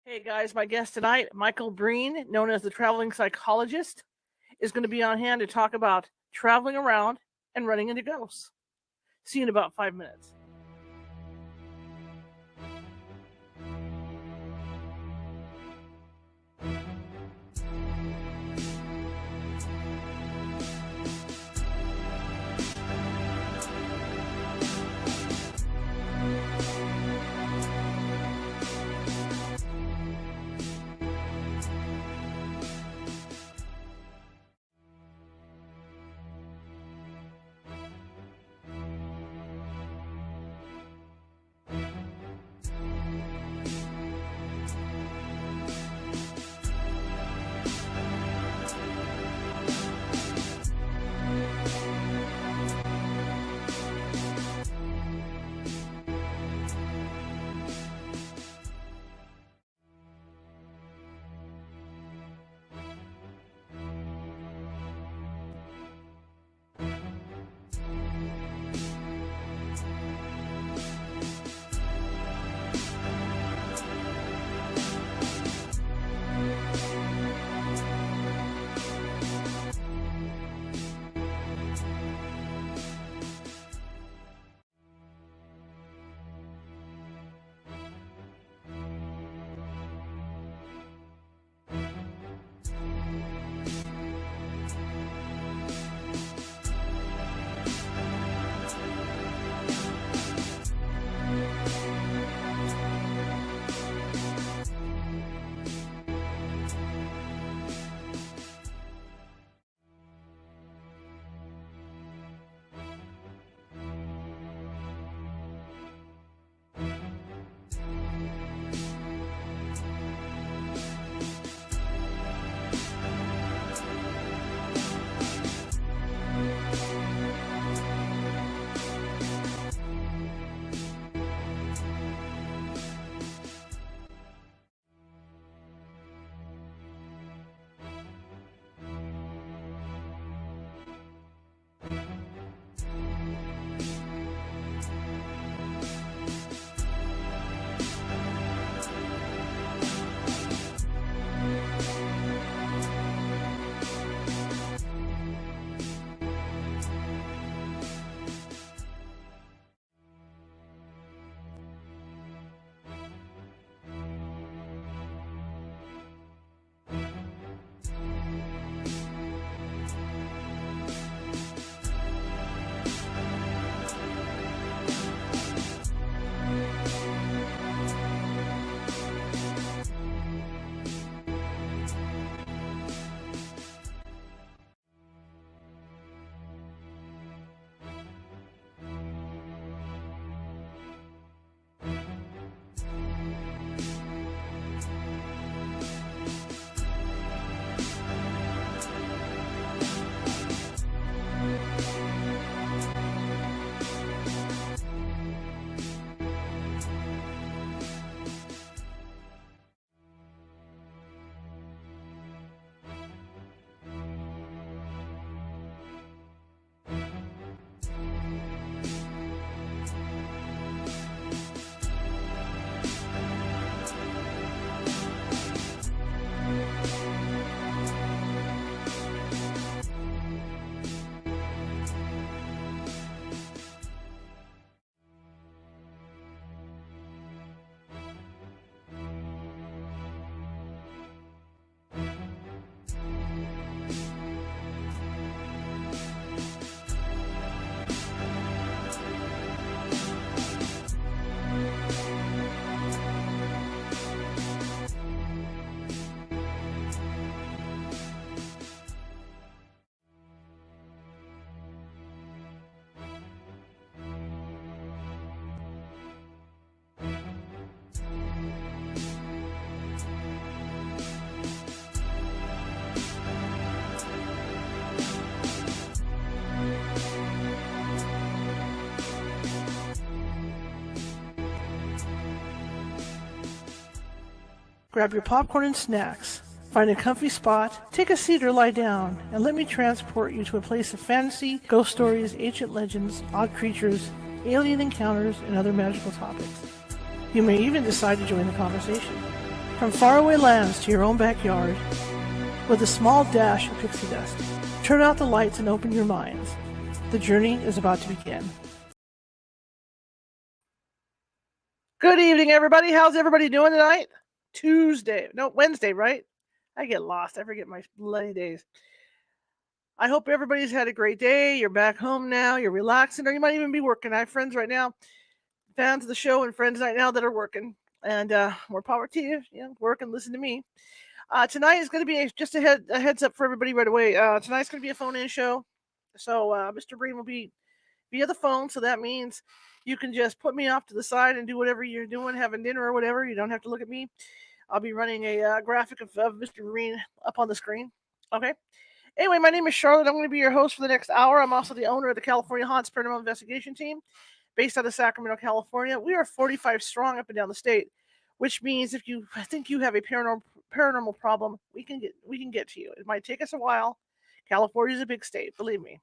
Hey guys, my guest tonight, Michael Brein, known as the Traveling Psychologist, is going to be on hand to talk about traveling around and running into ghosts. See you in about 5 minutes. Grab your popcorn and snacks. Find a comfy spot, take a seat or lie down, and let me transport you to a place of fantasy, ghost stories, ancient legends, odd creatures, alien encounters, and other magical topics. You may even decide to join the conversation. From faraway lands to your own backyard, with a small dash of pixie dust. Turn out the lights and open your minds. The journey is about to begin. Good evening, everybody. How's everybody doing tonight? Wednesday, right? I get lost. I forget my bloody days. I hope everybody's had a great day. You're back home now. You're relaxing, or you might even be working. I have friends right now, fans of the show, and friends right now that are working. And more power to you. Work and listen to me. Tonight is going to be just a heads up for everybody right away. Tonight's going to be a phone-in show. So Mr. Brein will be via the phone. So that means you can just put me off to the side and do whatever you're doing, having dinner or whatever. You don't have to look at me. I'll be running a graphic of Mr. Brein up on the screen. Okay. Anyway, my name is Charlotte. I'm going to be your host for the next hour. I'm also the owner of the California Haunts Paranormal Investigation Team, based out of Sacramento, California. We are 45 strong up and down the state, which means if you think you have a paranormal problem, we can get to you. It might take us a while. California is a big state, believe me,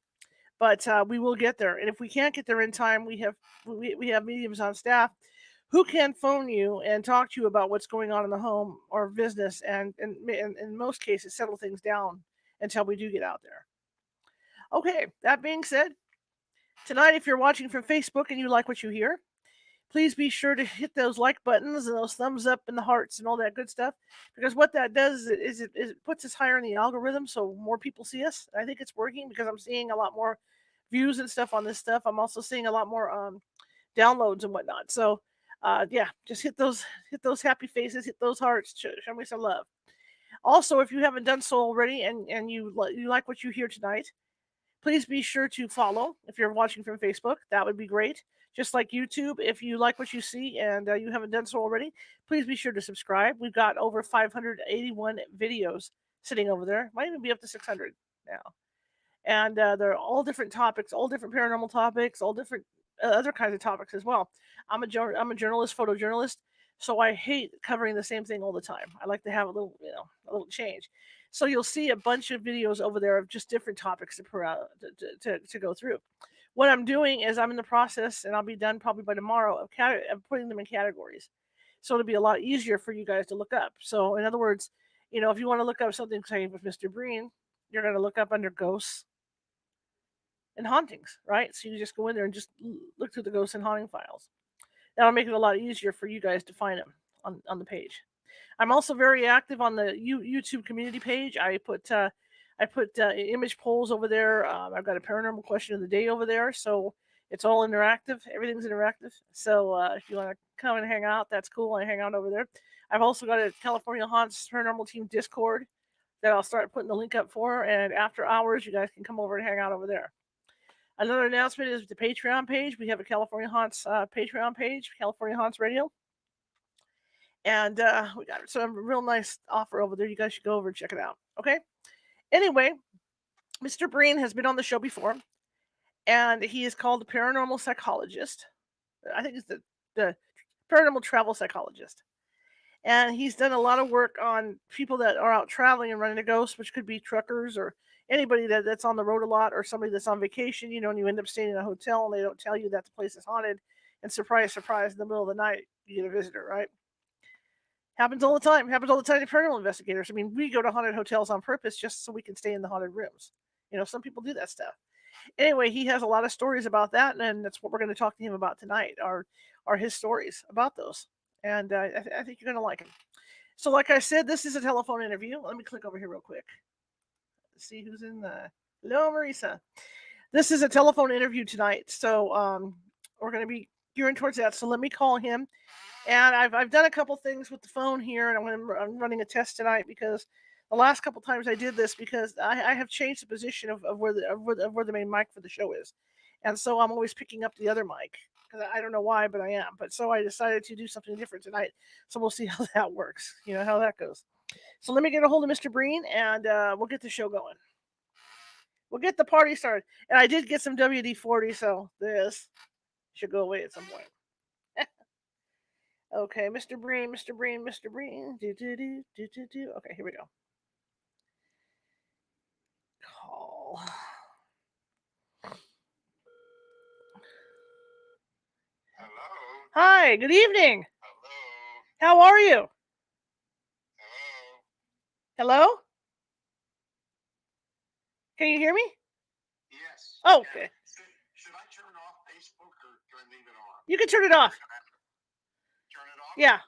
but we will get there. And if we can't get there in time, we have mediums on staff who can phone you and talk to you about what's going on in the home or business, and in most cases settle things down until we do get out there. Okay, that being said, tonight, if you're watching from Facebook and you like what you hear, please be sure to hit those like buttons and those thumbs up and the hearts and all that good stuff, because what that does is it puts us higher in the algorithm, so more people see us. I think it's working because I'm seeing a lot more views and stuff on this stuff. I'm also seeing a lot more downloads and whatnot. So yeah, just hit those happy faces, hit those hearts, show me some love. Also, if you haven't done so already and you like what you hear tonight, please be sure to follow if you're watching from Facebook. That would be great. Just like YouTube, if you like what you see and you haven't done so already, please be sure to subscribe. We've got over 581 videos sitting over there. Might even be up to 600 now. And they're all different topics, all different paranormal topics, all different other kinds of topics as well. I'm a journalist, photojournalist, so I hate covering the same thing all the time. I like to have a little change. So you'll see a bunch of videos over there of just different topics to go through. What I'm doing is I'm in the process, and I'll be done probably by tomorrow, of putting them in categories. So it'll be a lot easier for you guys to look up. So in other words, if you want to look up something, say with Mr. Brein, you're going to look up under ghosts and hauntings, right? So you just go in there and just look through the ghosts and haunting files. That'll make it a lot easier for you guys to find them on the page. I'm also very active on the YouTube community page. I put image polls over there. I've got a paranormal question of the day over there, so it's all interactive. Everything's interactive. So if you want to come and hang out, that's cool. I hang out over there. I've also got a California Haunts Paranormal Team Discord that I'll start putting the link up for, and after hours, you guys can come over and hang out over there. Another announcement is the Patreon page. We have a California Haunts Patreon page, California Haunts Radio. And we got some real nice offer over there. You guys should go over and check it out. Okay? Anyway, Mr. Brein has been on the show before, and he is called the Paranormal Psychologist. I think it's the Paranormal Travel Psychologist. And he's done a lot of work on people that are out traveling and running a ghost, which could be truckers or anybody that's on the road a lot, or somebody that's on vacation, and you end up staying in a hotel and they don't tell you that the place is haunted, and surprise, surprise, in the middle of the night, you get a visitor, right? Happens all the time. Happens all the time to paranormal investigators. I mean, we go to haunted hotels on purpose just so we can stay in the haunted rooms. Some people do that stuff. Anyway, he has a lot of stories about that, and that's what we're going to talk to him about tonight, are his stories about those. And I think you're going to like him. So like I said, this is a telephone interview. Let me click over here real quick. Let's see who's in the... Hello, Marisa. This is a telephone interview tonight, so we're going to be gearing towards that. So let me call him. And I've done a couple things with the phone here, and I'm running a test tonight because the last couple times I did this, because I have changed the position of where the main mic for the show is, and so I'm always picking up the other mic, because I don't know why, but I am. But so I decided to do something different tonight. So we'll see how that works. How that goes. So let me get a hold of Mr. Brein, and we'll get the show going. We'll get the party started. And I did get some WD-40, so this should go away at some point. Okay, Mr. Brein. Do. Okay, here we go. Call. Hello. Hi, good evening. Hello. How are you? Hello? Can you hear me? Yes. Oh, okay. Should I turn off Facebook or do I leave it on? You can turn it off. Turn it off? Yeah,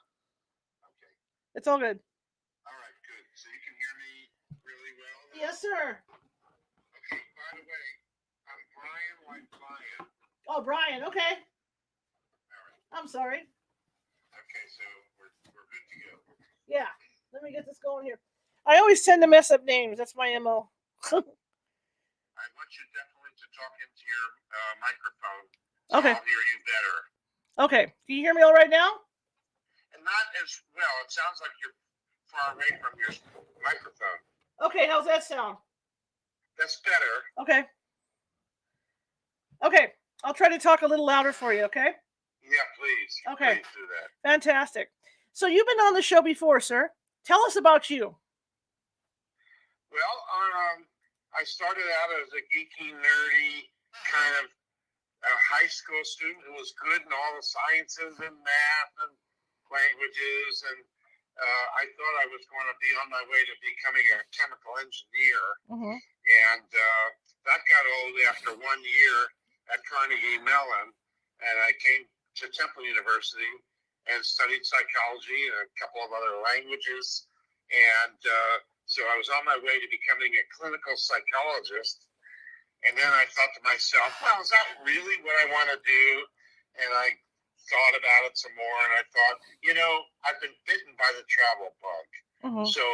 Okay. it's all good. All right, good. So you can hear me really well now? Yes, sir. Okay, by the way, I'm Brian like Brian. Oh, Brian. Okay. All right. I'm sorry. Okay, so we're good to go. Yeah. Let me get this going here. I always tend to mess up names. That's my MO. I want you definitely to talk into your microphone so Okay. I'll hear you better. Okay. Do you hear me all right now? And not as well. It sounds like you're far away from your microphone. Okay. How's that sound? That's better. Okay. Okay. I'll try to talk a little louder for you, okay? Yeah, please. Okay. Please do that. Fantastic. So you've been on the show before, sir. Tell us about you. Well, I started out as a geeky, nerdy kind of high school student who was good in all the sciences and math and languages, and I thought I was going to be on my way to becoming a chemical engineer. Mm-hmm. And that got old after 1 year at Carnegie Mellon, and I came to Temple University and studied psychology and a couple of other languages, and so I was on my way to becoming a clinical psychologist. And then I thought to myself, well, is that really what I want to do? And I thought about it some more, and I thought, I've been bitten by the travel bug. Mm-hmm. So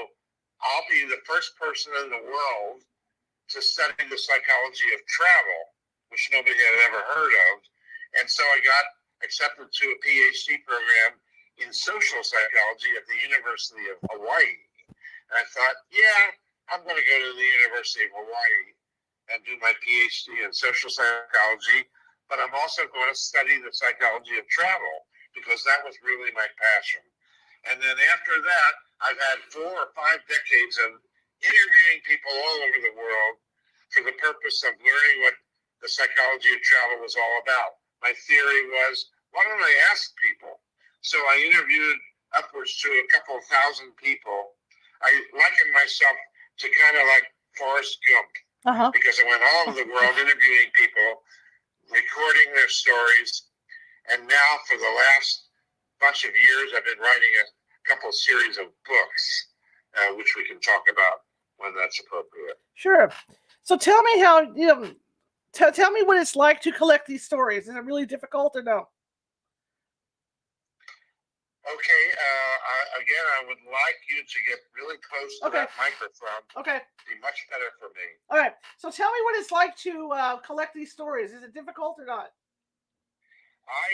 I'll be the first person in the world to study the psychology of travel, which nobody had ever heard of. And so I got accepted to a PhD program in social psychology at the University of Hawaii. And I thought, yeah, I'm going to go to the University of Hawaii and do my PhD in social psychology, but I'm also going to study the psychology of travel because that was really my passion. And then after that, I've had 4 or 5 decades of interviewing people all over the world for the purpose of learning what the psychology of travel was all about. My theory was, why don't I ask people? So I interviewed upwards to a couple of thousand people. I liken myself to kind of like Forrest Gump, because I went all over the world interviewing people, recording their stories, and now for the last bunch of years, I've been writing a couple series of books, which we can talk about when that's appropriate. Sure. So tell me how, tell me what it's like to collect these stories. Is it really difficult or no? Okay. Again, I would like you to get really close to that microphone. Okay. It'd be much better for me. All right. So tell me what it's like to collect these stories. Is it difficult or not? I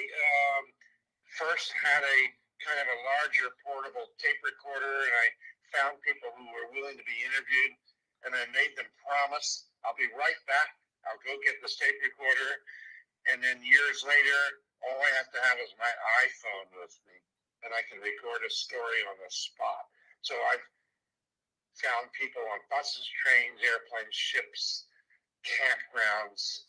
first had a kind of a larger portable tape recorder, and I found people who were willing to be interviewed, and I made them promise, I'll be right back. I'll go get this tape recorder. And then years later, all I have to have is my iPhone with me, and I can record a story on the spot. So I've found people on buses, trains, airplanes, ships, campgrounds,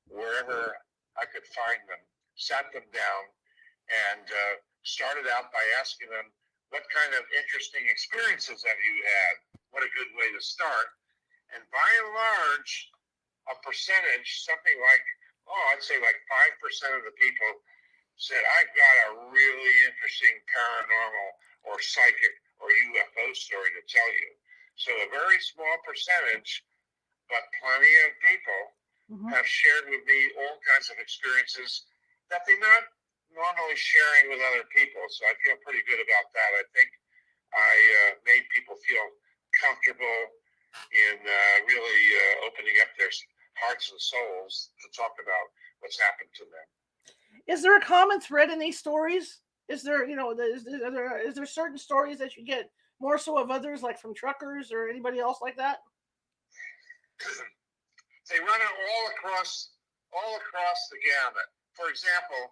wherever I could find them, sat them down, and started out by asking them, what kind of interesting experiences have you had? What a good way to start. And by and large, a percentage, something like, I'd say like 5% of the people said, I've got a really interesting paranormal or psychic or UFO story to tell you. So a very small percentage, but plenty of people have shared with me all kinds of experiences that they're not normally sharing with other people. So I feel pretty good about that. I think I made people feel comfortable in really opening up their hearts and souls to talk about what's happened to them. Is there a common thread in these stories? Is there, is there certain stories that you get more so of others, like from truckers or anybody else like that? They run it all across the gamut. For example,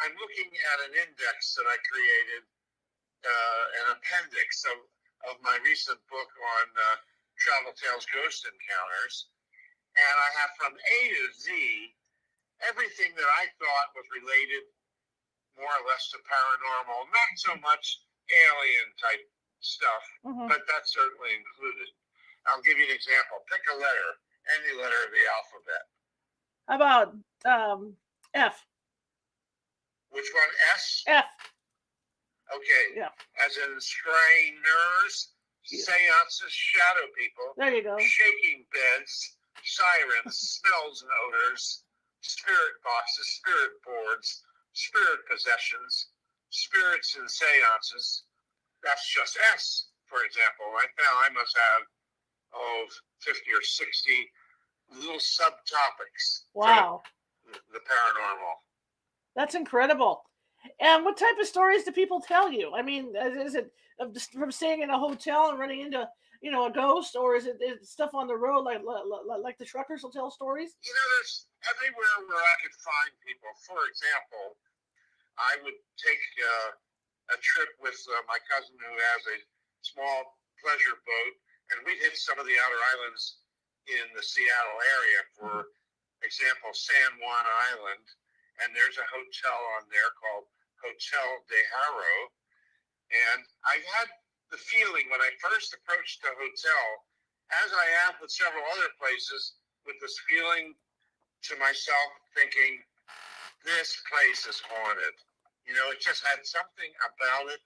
I'm looking at an index that I created, an appendix of my recent book on Travel Tales Ghost Encounters, and I have from A to Z everything that I thought was related more or less to paranormal, not so much alien type stuff, Mm-hmm. but that's certainly included. I'll give you an example. Pick a letter, any letter of the alphabet. How about F? Which one? S? F. Okay. Yeah. As in scryers, seances, shadow people, There you go. shaking beds, sirens, smells and odors, spirit boxes, spirit boards, spirit possessions, spirits and seances. That's just S, for example. Right now, I must have 50 or 60 little subtopics. Wow. For the paranormal. That's incredible. And what type of stories do people tell you? I mean, is it from staying in a hotel and running into, a ghost, or is it stuff on the road like the truckers will tell stories? There's everywhere where I could find people. For example, I would take a trip with my cousin who has a small pleasure boat, and we'd hit some of the outer islands in the Seattle area. For example, San Juan Island, and there's a hotel on there called Hotel de Haro. And I had the feeling when I first approached the hotel, as I have with several other places, with this feeling to myself thinking, this place is haunted. It just had something about it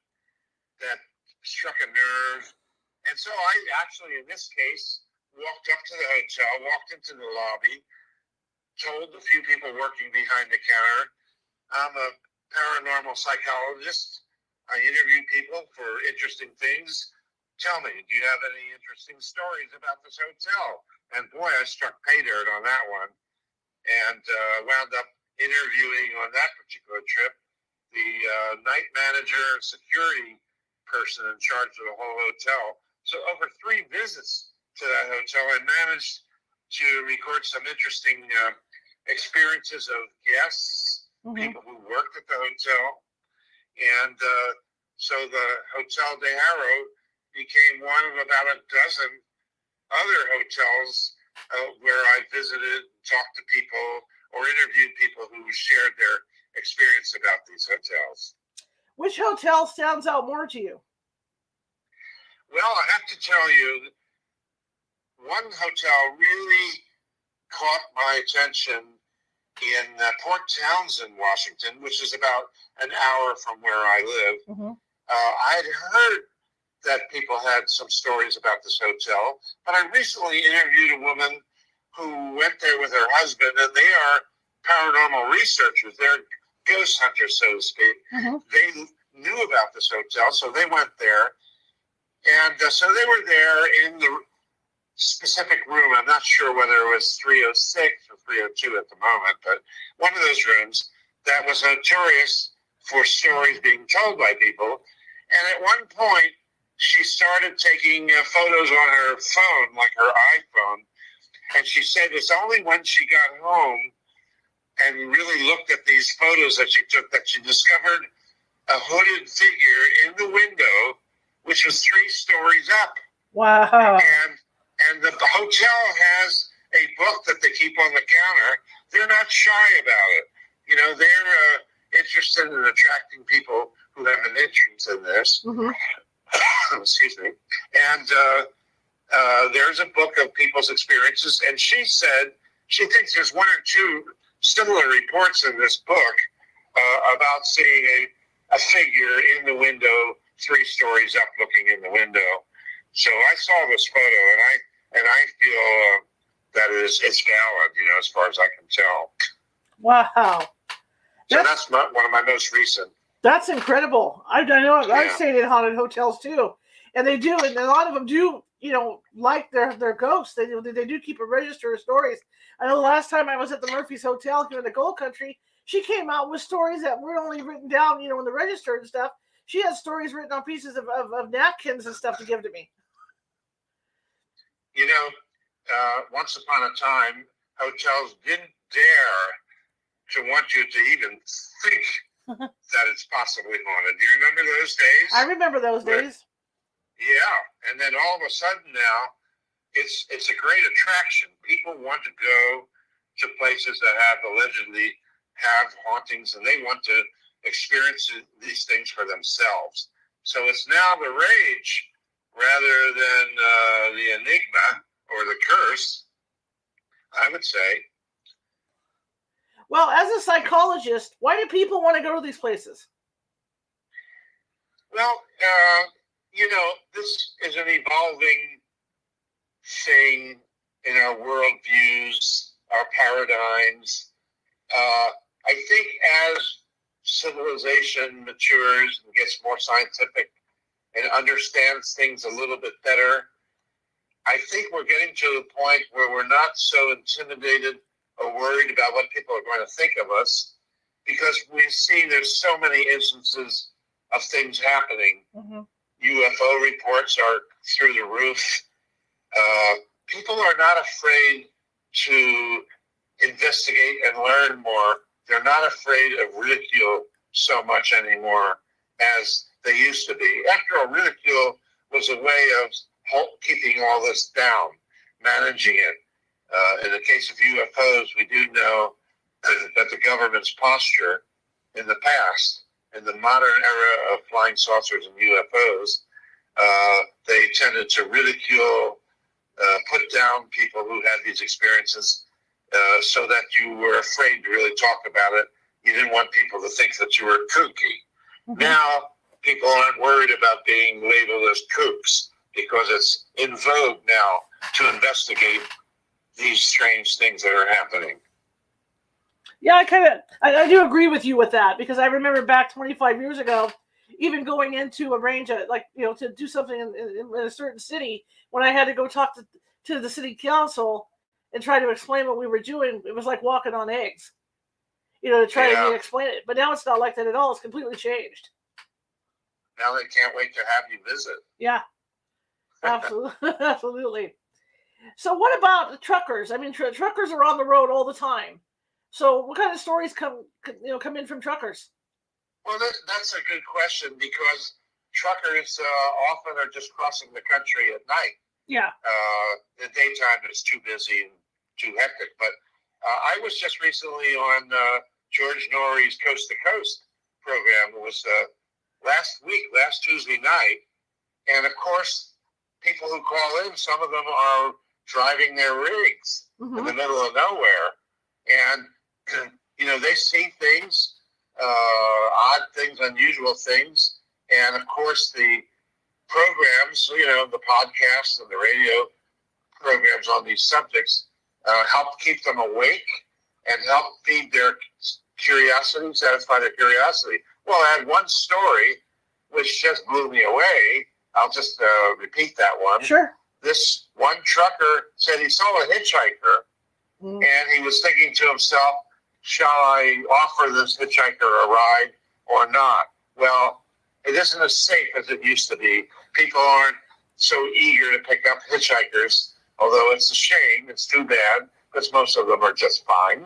that struck a nerve. And so I actually, in this case, walked up to the hotel, walked into the lobby, told a few people working behind the counter, I'm a paranormal psychologist. I interview people for interesting things. Tell me, do you have any interesting stories about this hotel? And boy, I struck pay dirt on that one, and wound up interviewing on that particular trip the night manager and security person in charge of the whole hotel. So over 3 visits to that hotel, I managed to record some interesting experiences of guests, people who worked at the hotel. And so the Hotel de Haro became one of about a dozen other hotels where I visited, talked to people, or interviewed people who shared their experience about these hotels. Which hotel stands out more to you? Well, I have to tell you, one hotel really caught my attention in Port Townsend, Washington, which is about an hour from where I live. I had heard that people had some stories about this hotel, but I recently interviewed a woman who went there with her husband, and they are paranormal researchers. They're ghost hunters, so to speak. They knew about this hotel, so they went there. And so they were there in the specific room. I'm not sure whether it was 306 or 302 at the moment, but one of those rooms that was notorious for stories being told by people. And at one point, she started taking photos on her phone, like her iPhone. And she said it's only when she got home and really looked at these photos that she took that she discovered a hooded figure in the window, which was 3 stories up. Wow. And the hotel has a book that they keep on the counter. They're not shy about it. They're interested in attracting people who have an interest in this. Excuse me. And there's a book of people's experiences. And she said she thinks there's 1 or 2 similar reports in this book about seeing a figure in the window, 3 stories up, looking in the window. So I saw this photo, and I feel that it's valid, as far as I can tell. Wow. So that's one of my most recent. That's incredible. I know I've stayed in haunted hotels too, and they do, and a lot of them do, like their ghosts. They do keep a register of stories. I know the last time I was at the Murphy's Hotel here in the Gold Country, she came out with stories that were only written down, in the register and stuff. She had stories written on pieces of napkins and stuff to give to me. Once upon a time, hotels didn't dare to want you to even think that it's possibly haunted. Do you remember those days? I remember those days. Yeah, and then all of a sudden now, it's a great attraction. People want to go to places that allegedly have hauntings, and they want to experience these things for themselves. So it's now the rage rather than the enigma or the curse, I would say. Well, as a psychologist, why do people want to go to these places? Well, this is an evolving thing in our worldviews, our paradigms. I think as civilization matures and gets more scientific and understands things a little bit better, I think we're getting to the point where we're not so intimidated or worried about what people are going to think of us, because we see there's so many instances of things happening. Mm-hmm. UFO reports are through the roof. People are not afraid to investigate and learn more. They're not afraid of ridicule so much anymore as they used to be. After all, ridicule was a way of keeping all this down, managing it. In the case of UFOs, we do know that the government's posture in the past, in the modern era of flying saucers and UFOs, they tended to ridicule, put down people who had these experiences so that you were afraid to really talk about it. You didn't want people to think that you were kooky. Mm-hmm. Now, people aren't worried about being labeled as kooks because it's in vogue now to investigate these strange things that are happening. Yeah, I do agree with you with that, because I remember back 25 years ago, even going into arrange to do something in a certain city, when I had to go talk to the city council and try to explain what we were doing, it was like walking on eggs, to try to explain it. But now it's not like that at all. It's completely changed. Now they can't wait to have you visit. Yeah, absolutely. Absolutely. So what about the truckers? I mean, truckers are on the road all the time. So what kind of stories come in from truckers? Well, that's a good question, because truckers often are just crossing the country at night. Yeah. The daytime is too busy and too hectic. But I was just recently on George Norrie's Coast to Coast program. It was last Tuesday night. And of course, people who call in, some of them are driving their rigs in the middle of nowhere. And, they see things, odd things, unusual things. And of course, the programs, the podcasts and the radio programs on these subjects help keep them awake and help feed their curiosity, satisfy their curiosity. Well, I had one story which just blew me away. I'll just repeat that one. Sure. This one trucker said he saw a hitchhiker, and he was thinking to himself, shall I offer this hitchhiker a ride or not? Well, it isn't as safe as it used to be. People aren't so eager to pick up hitchhikers, although it's a shame. It's too bad, because most of them are just fine.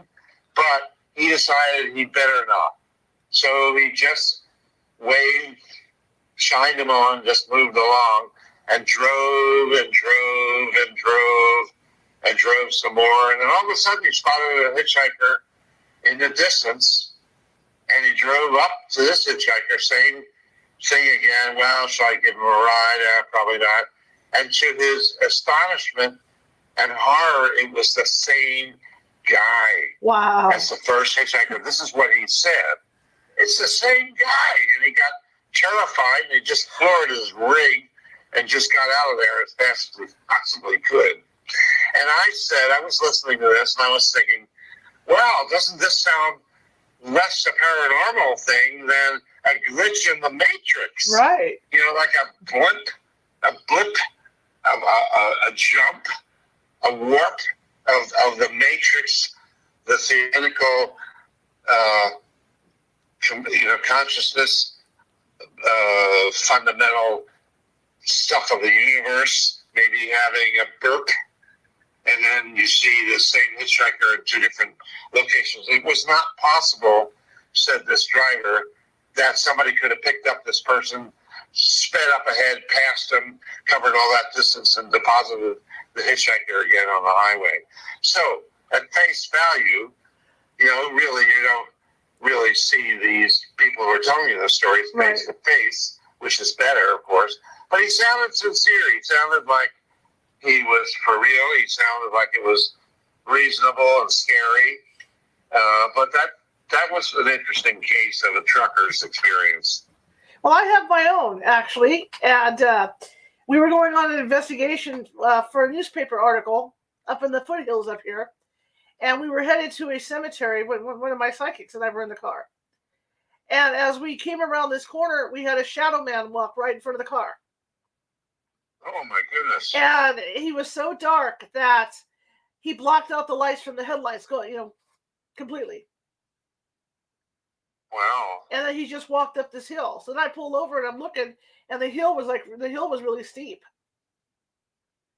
But he decided he better not. So he just waved, shined him on, just moved along, and drove and drove and drove and drove some more. And then all of a sudden he spotted a hitchhiker in the distance, and he drove up to this hitchhiker saying again, well, shall I give him a ride? Probably not. And to his astonishment and horror, it was the same guy. Wow. As the first hitchhiker. This is what he said. It's the same guy. And he got terrified, and he just floored his rig and just got out of there as fast as he possibly could. And I was listening to this, and I was thinking, wow, doesn't this sound less a paranormal thing than a glitch in the Matrix? Right. Like a blip, a jump, a warp of the Matrix, the theoretical, consciousness, fundamental stuff of the universe, maybe having a burp, and then you see the same hitchhiker in two different locations. It was not possible, said this driver, that somebody could have picked up this person, sped up ahead, passed him, covered all that distance, and deposited the hitchhiker again on the highway. So, at face value, really, you don't really see these people who are telling you the stories face to face which is better, of course. But he sounded sincere. He sounded like he was for real. He sounded like it was reasonable and scary. But that was an interesting case of a trucker's experience. Well, I have my own, actually, and we were going on an investigation for a newspaper article up in the foothills up here, and we were headed to a cemetery when one of my psychics and I were in the car. And as we came around this corner, we had a shadow man walk right in front of the car. Oh, my goodness. And he was so dark that he blocked out the lights from the headlights, completely. Wow. And then he just walked up this hill. So then I pulled over and I'm looking, and the hill was really steep.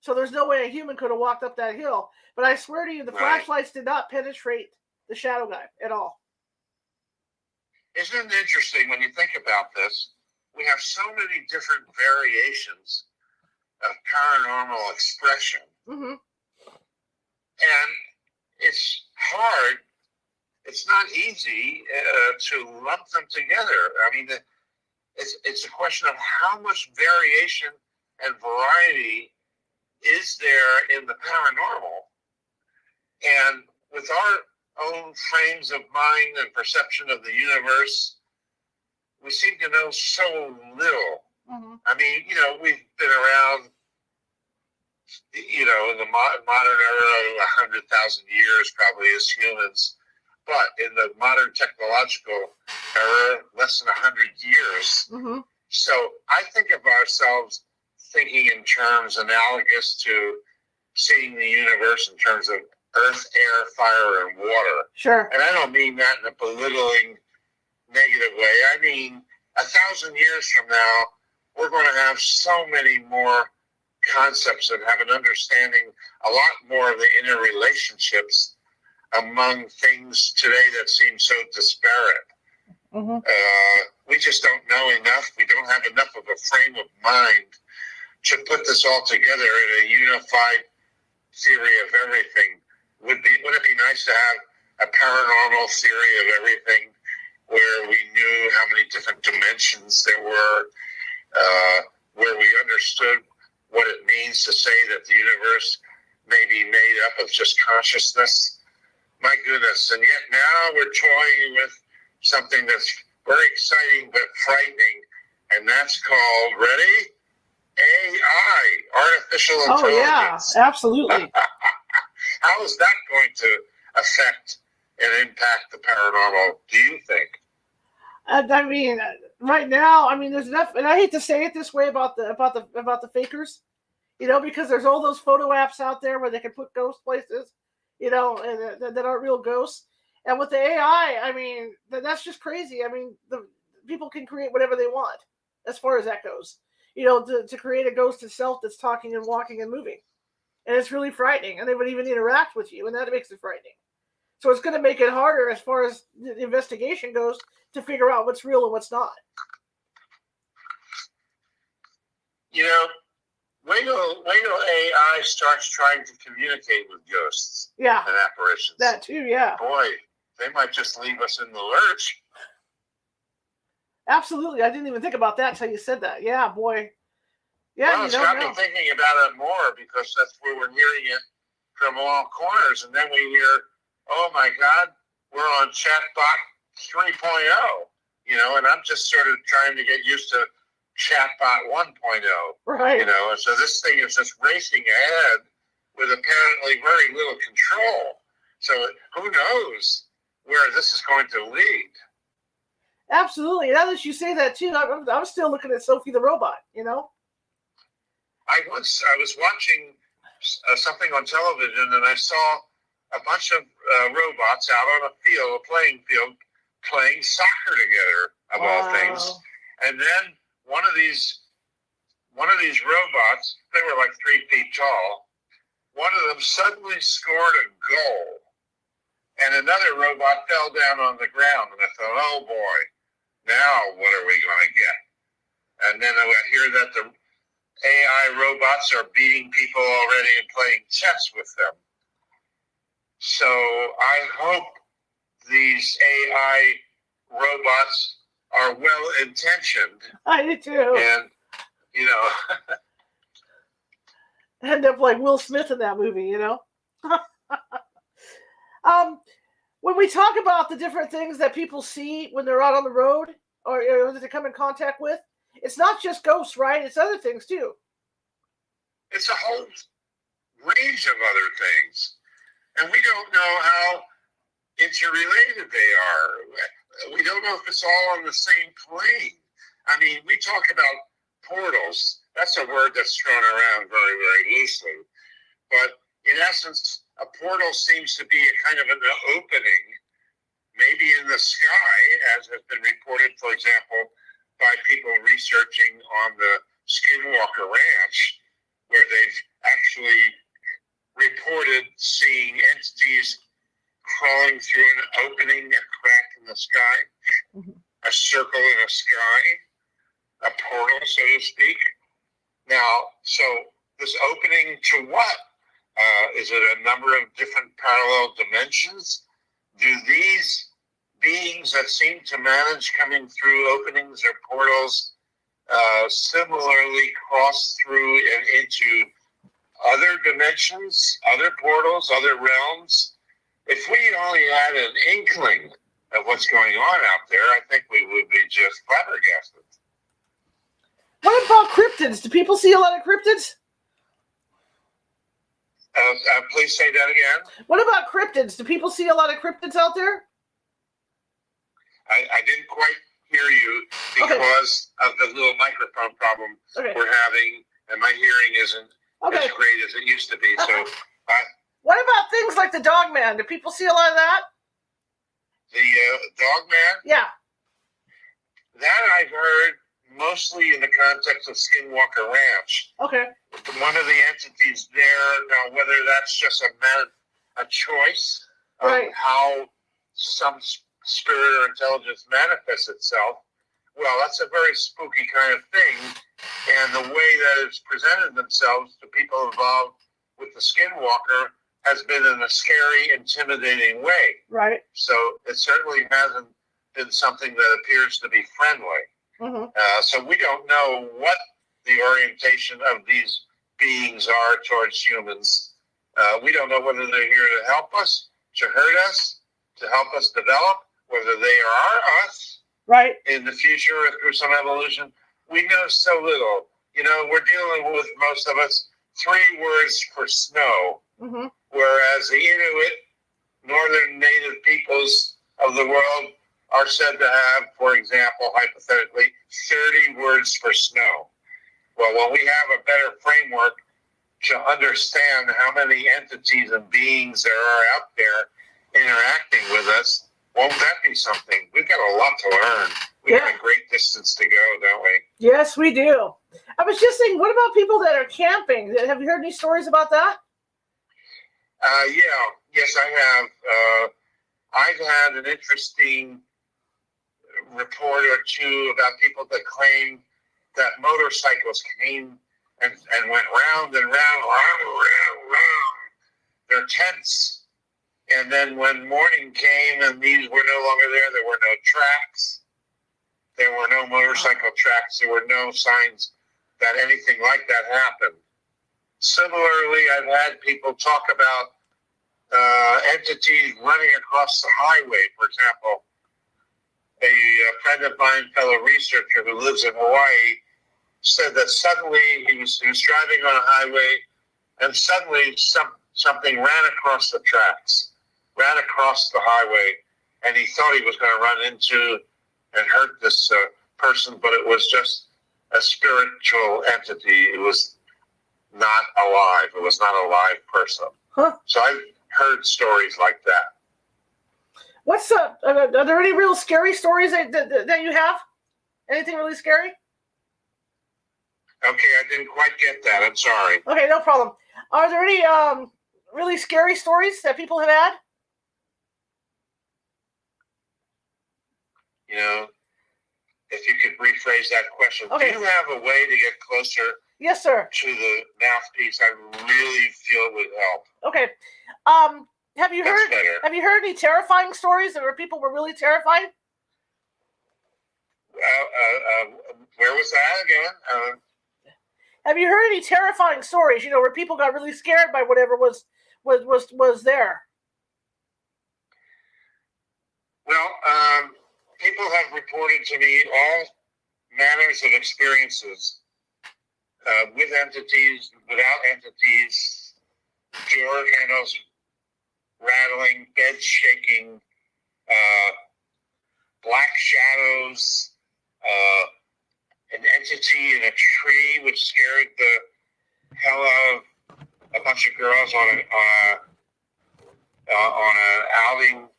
So there's no way a human could have walked up that hill. But I swear to you, the flashlights did not penetrate the shadow guy at all. Isn't it interesting when you think about this? We have so many different variations of paranormal expression. Mm-hmm. And it's hard. It's not easy to lump them together. I mean, it's a question of how much variation and variety is there in the paranormal. And with our own frames of mind and perception of the universe, we seem to know so little. Mm-hmm. I mean, we've been around, in the modern era, 100,000 years probably as humans. But in the modern technological era, less than 100 years. Mm-hmm. So I think of ourselves thinking in terms analogous to seeing the universe in terms of earth, air, fire, and water. Sure. And I don't mean that in a belittling, negative way. I mean, 1,000 years from now, we're going to have so many more concepts and have an understanding, a lot more of the interrelationships among things today that seem so disparate. Mm-hmm. We just don't know enough. We don't have enough of a frame of mind to put this all together in a unified theory of everything. Wouldn't it be nice to have a paranormal theory of everything where we knew how many different dimensions there were, where we understood what it means to say that the universe may be made up of just consciousness? My goodness. And yet now we're toying with something that's very exciting but frightening, and that's called, ready? AI, artificial intelligence. Oh, yeah, absolutely. How is that going to affect and impact the paranormal, do you think? I mean, right now, there's enough, and I hate to say it this way about the fakers, because there's all those photo apps out there where they can put ghost places, and that aren't real ghosts. And with the AI, that's just crazy. The people can create whatever they want as far as that goes. To create a ghost itself that's talking and walking and moving, and it's really frightening. And they would even interact with you, and that makes it frightening. So it's going to make it harder as far as the investigation goes to figure out what's real and what's not. Wait till AI starts trying to communicate with ghosts and apparitions. That too, yeah. Boy, they might just leave us in the lurch. Absolutely. I didn't even think about that until you said that. Yeah, boy. Yeah, well, it's got me thinking about it more because that's where we're hearing it from all corners. And then we hear, oh my God, we're on chatbot 3.0, and I'm just sort of trying to get used to chatbot 1.0. Right. And so this thing is just racing ahead with apparently very little control. So who knows where this is going to lead? Absolutely. Now that you say that too, I'm still looking at Sophie the robot. I was watching something on television, and I saw a bunch of robots out on a playing field, playing soccer together, of all things. And then one of these robots, they were like 3 feet tall. One of them suddenly scored a goal, and another robot fell down on the ground. And I thought, oh boy, now what are we going to get? And then I hear that the AI robots are beating people already and playing chess with them. So I hope these AI robots are well intentioned. I do too. And, you know, End up like Will Smith in that movie, you know? When we talk about the different things that people see when they're out on the road or that they come in contact with, it's not just ghosts, right? It's other things too. it's a whole range of other things. And we don't know how interrelated they are. We don't know if it's all on the same plane. I mean, we talk about portals. That's a word that's thrown around very, very loosely. But in essence, a portal seems to be a kind of an opening, maybe in the sky, as has been reported, for example, by people researching on the Skinwalker Ranch, where they've actually reported seeing entities crawling through an opening, a crack in the sky, a circle in the sky, a portal, so to speak. Now, so this opening to what? Is it a number of different parallel dimensions? Do these beings that seem to manage coming through openings or portals similarly cross through and into other dimensions, other portals, other realms? If we only had an inkling of what's going on out there, I think we would be just flabbergasted. What about cryptids? Do people see a lot of cryptids? Please say that again. What about cryptids? Do people see a lot of cryptids out there? I didn't quite hear you because of the little microphone problem we're having, and my hearing isn't as great as it used to be. So, what about things like the dog man? Do people see a lot of that? The dog man? Yeah. That I've heard mostly in the context of Skinwalker Ranch. Okay. One of the entities there, now whether that's just a choice of how some spirit or intelligence manifests itself, well, that's a very spooky kind of thing. And the way that it's presented themselves to people involved with the Skinwalker has been in a scary, intimidating way. Right. So it certainly hasn't been something that appears to be friendly. Mm-hmm. So we don't know what the orientation of these beings are towards humans. We don't know whether they're here to help us, to hurt us, to help us develop, whether they are us in the future or through some evolution. We know so little. You know, we're dealing with, most of us, 3 words for snow, whereas the Inuit, northern native peoples of the world, are said to have, for example, hypothetically, 30 words for snow. Well, when we have a better framework to understand how many entities and beings there are out there interacting with us, won't that be something? We've got a lot to learn. We've got a great distance to go, don't we? Yes, we do. I was just thinking, what about people that are camping? Have you heard any stories about that? Yes, I have. I've had an interesting report or two about people that claim that motorcycles came and went round and round their tents. And then when morning came and these were no longer there were no tracks. There were no motorcycle tracks. There were no signs that anything like that happened. Similarly, I've had people talk about entities running across the highway. For example, a friend of mine, fellow researcher who lives in Hawaii, said that suddenly he was driving on a highway, and suddenly something ran across the tracks, ran across the highway, and he thought he was going to run into and hurt this person, but it was just a spiritual entity. It was not alive. It was not a live person. So I've heard stories like that. What's are there any real scary stories that you have? Anything really scary? Okay, I didn't quite get that. I'm sorry. Okay, no problem. Are there any really scary stories that people have had? You know, if you could rephrase that question. Okay. Do you have a way to get closer? Yes, sir. To the mouthpiece? I really feel it would help. Okay. Have you heard any terrifying stories where people were really terrified? Where was that again? Have you heard any terrifying stories? Where people got really scared by whatever was there. Well, people have reported to me all manners of experiences with entities, without entities, door handles rattling, beds shaking, black shadows, an entity in a tree which scared the hell out of a bunch of girls on an outing.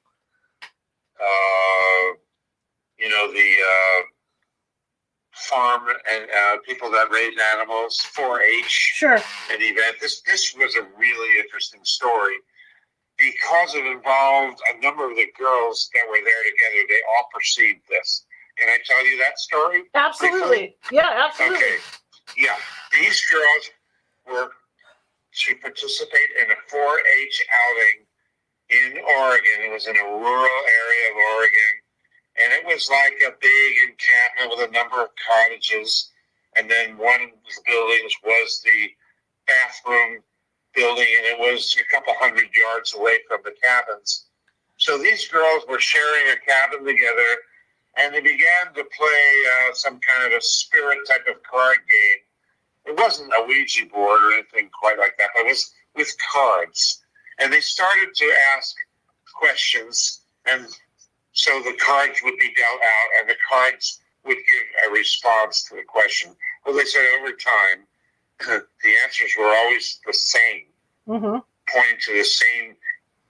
The farm and people that raise animals, 4-H, Sure, an event. This was a really interesting story because it involved a number of the girls that were there together. They all perceived this. Can I tell you that story? absolutely. Briefly? Yeah, absolutely. Okay. Yeah, these girls were to participate in a 4-H outing in Oregon. It was in a rural area of Oregon. And it was like a big encampment with a number of cottages. And then one of the buildings was the bathroom building, and it was a couple hundred yards away from the cabins. So these girls were sharing a cabin together, and they began to play some kind of a spirit type of card game. It wasn't a Ouija board or anything quite like that, but it was with cards. And they started to ask questions, and so the cards would be dealt out, and the cards would give a response to the question. Well, they said over time, the answers were always the same, pointing to the same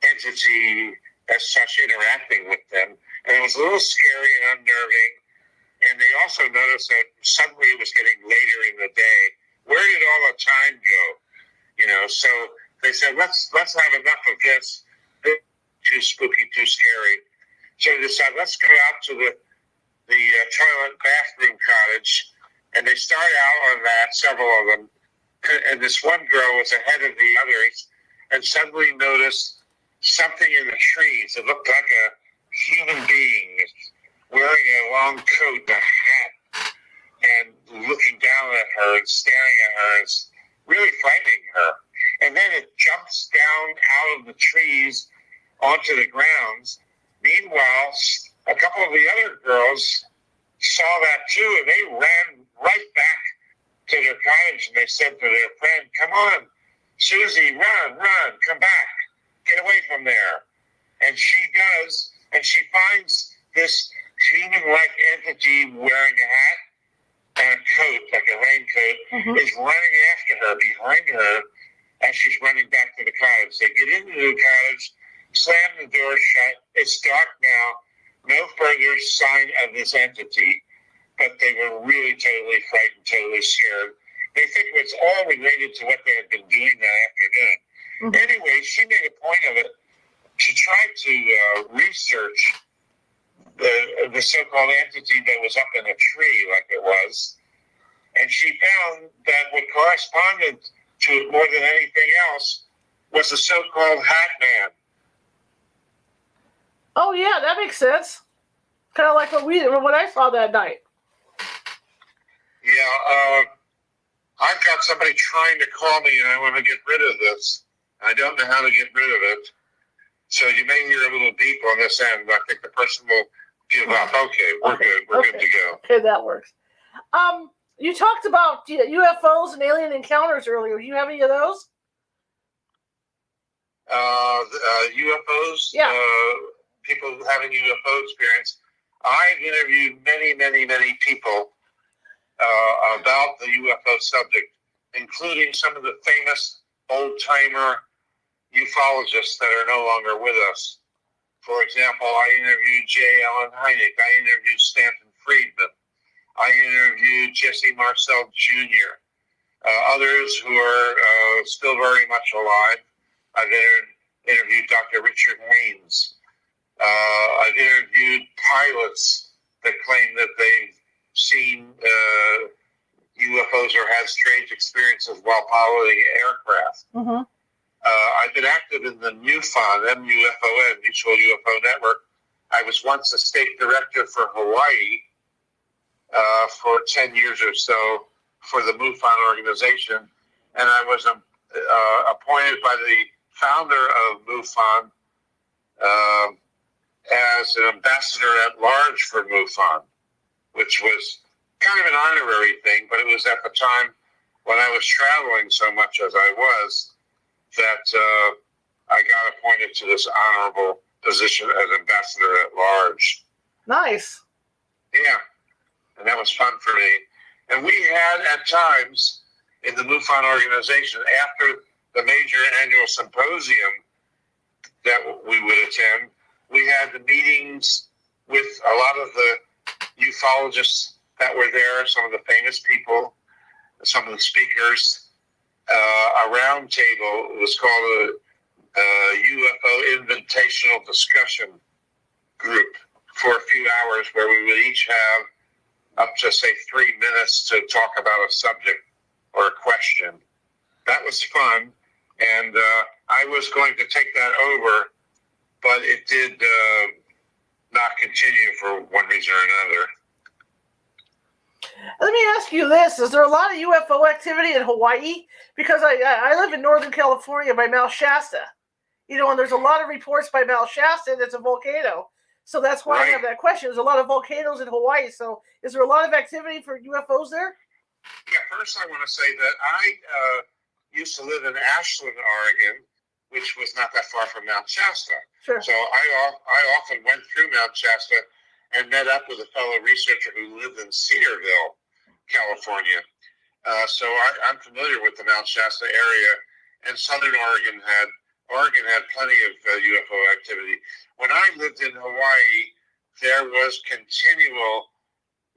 entity as such, interacting with them. And it was a little scary and unnerving. And they also noticed that suddenly it was getting later in the day. Where did all the time go? So they said, let's have enough of this. Too spooky, too scary. So they decided, let's go out to the toilet bathroom cottage. And they start out on that, several of them. And this one girl was ahead of the others and suddenly noticed something in the trees. It looked like a human being wearing a long coat and a hat and looking down at her and staring at her. It's really frightening her. And then it jumps down out of the trees onto the grounds. Meanwhile, a couple of the other girls saw that too, and they ran right back to their cottage, and they said to their friend, "Come on, Susie, run, come back, get away from there." And she does, and she finds this human-like entity wearing a hat and a coat, like a raincoat, is running after her, behind her, as she's running back to the cottage. They get into the cottage, slam the door shut. It's dark now. No further sign of this entity, but they were really totally frightened, totally scared. They think it's all related to what they had been doing that afternoon. Anyway, she made a point of it to try to research the so-called entity that was up in a tree, like it was. And she found that what corresponded to it more than anything else was the so-called Hat Man. Oh yeah, that makes sense. Kind of like what I saw that night. Yeah, I've got somebody trying to call me, and I want to get rid of this. I don't know how to get rid of it. So you may hear a little beep on this end. I think the person will give up. Okay, we're good. We're good to go. Okay, that works. You talked about UFOs and alien encounters earlier. Do you have any of those? UFOs? Yeah. People having UFO experience. I've interviewed many people about the UFO subject, including some of the famous old-timer ufologists that are no longer with us. For example, I interviewed J. Allen Hynek. I interviewed Stanton Friedman. I interviewed Jesse Marcel Jr. Others who are still very much alive. I've interviewed Dr. Richard Haynes. I've interviewed pilots that claim that they've seen UFOs or had strange experiences while piloting aircraft. I've been active in the MUFON, M-U-F-O-N, Mutual UFO Network. I was once a state director for Hawaii, for 10 years or so for the MUFON organization, and I was appointed by the founder of MUFON as an ambassador at large for MUFON, which was kind of an honorary thing, but it was at the time when I was traveling so much as I was that I got appointed to this honorable position as ambassador at large. Nice. Yeah, and that was fun for me. And we had at times in the MUFON organization, after the major annual symposium that we would attend, we had the meetings with a lot of the ufologists that were there, some of the famous people, some of the speakers. A round table. It was called a UFO Invitational Discussion Group for a few hours, where we would each have up to, say, 3 minutes to talk about a subject or a question. That was fun, and I was going to take that over, but it did not continue for one reason or another. Let me ask you this. Is there a lot of UFO activity in Hawaii? Because I live in Northern California by Mount Shasta. You know, and there's a lot of reports by Mount Shasta that's a volcano. So that's why I have that question. There's a lot of volcanoes in Hawaii. So is there a lot of activity for UFOs there? Yeah, first I want to say that I used to live in Ashland, Oregon, which was not that far from Mount Shasta. Sure. So I often went through Mount Shasta and met up with a fellow researcher who lived in Cedarville, California. So I'm familiar with the Mount Shasta area, and Southern Oregon had plenty of UFO activity. When I lived in Hawaii, there was continual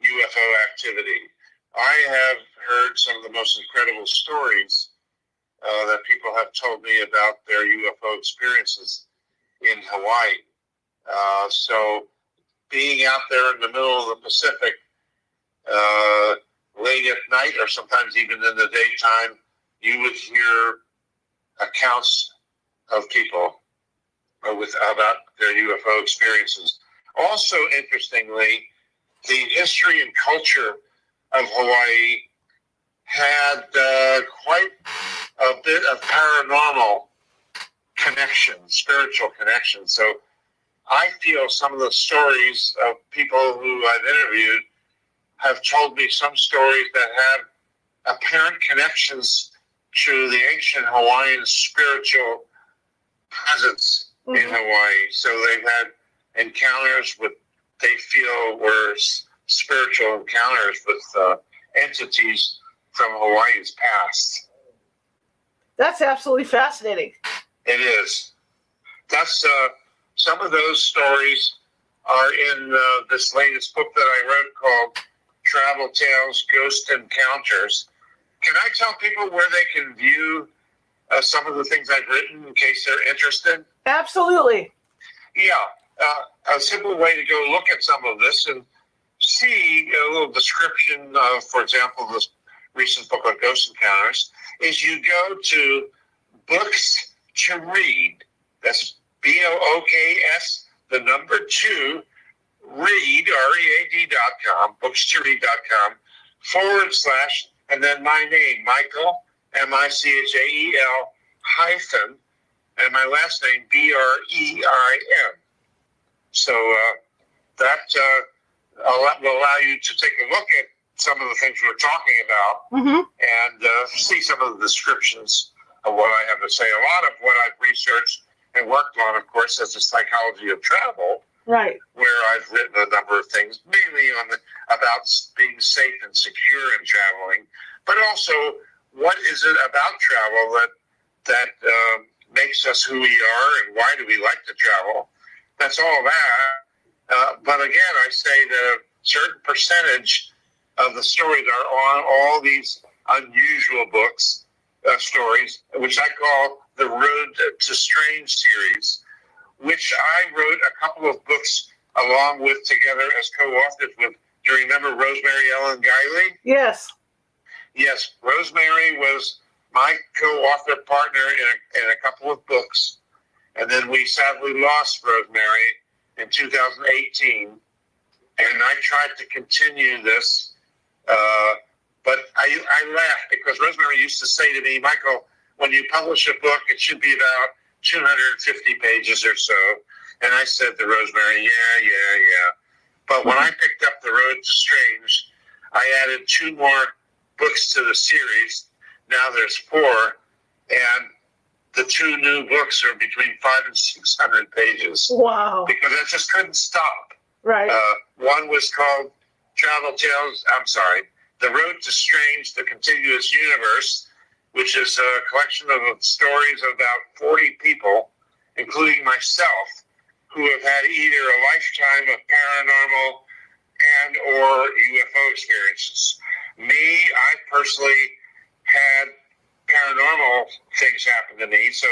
UFO activity. I have heard some of the most incredible stories that people have told me about their UFO experiences in Hawaii. So being out there in the middle of the Pacific late at night, or sometimes even in the daytime, you would hear accounts of people about their UFO experiences. Also, interestingly, the history and culture of Hawaii had quite a bit of paranormal connection, spiritual connection. So I feel some of the stories of people who I've interviewed have told me some stories that have apparent connections to the ancient Hawaiian spiritual presence in Hawaii. So they've had encounters with, they feel were spiritual encounters with entities from Hawaii's past. That's absolutely fascinating. It is. That's some of those stories are in this latest book that I wrote called Travel Tales, Ghost Encounters. Can I tell people where they can view some of the things I've written in case they're interested? Absolutely. Yeah. A simple way to go look at some of this and see a little description of, for example, this recent book on Ghost Encounters, is you go to Books to Read. That's BOOKS, the number 2, read, READ.com, bookstoread.com, / and then my name, Michael, MICHAEL, hyphen, and my last name, BREIN. So that will allow you to take a look at some of the things we're talking about and see some of the descriptions of what I have to say. A lot of what I've researched and worked on, of course, is the psychology of travel. Right. Where I've written a number of things, mainly about being safe and secure in traveling, but also what is it about travel that makes us who we are, and why do we like to travel? That's all that. But again, I say that a certain percentage of the stories are on all these unusual books, stories, which I call the Road to Strange series, which I wrote a couple of books along with, together as co-authors with. Do you remember Rosemary Ellen Guiley? Yes. Yes, Rosemary was my co-author partner in a couple of books, and then we sadly lost Rosemary in 2018. And I tried to continue this, but I laughed because Rosemary used to say to me, Michael, when you publish a book, it should be about 250 pages or so. And I said to Rosemary, yeah. But when I picked up The Road to Strange, I added 2 more books to the series. Now there's 4. And the 2 new books are between 500 and 600 pages. Wow. Because I just couldn't stop. Right. One was called The Road to Strange, The Contiguous Universe, which is a collection of stories of about 40 people, including myself, who have had either a lifetime of paranormal and or UFO experiences. Me, I personally had paranormal things happen to me, so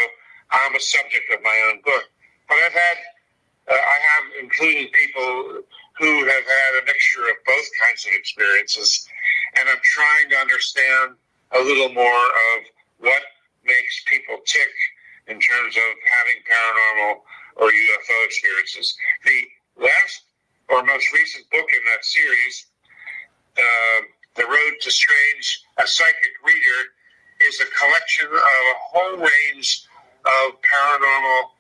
I'm a subject of my own book. But I have included people who have had a mixture of both kinds of experiences, and I'm trying to understand a little more of what makes people tick in terms of having paranormal or UFO experiences. The last or most recent book in that series, The Road to Strange, A Psychic Reader, is a collection of a whole range of paranormal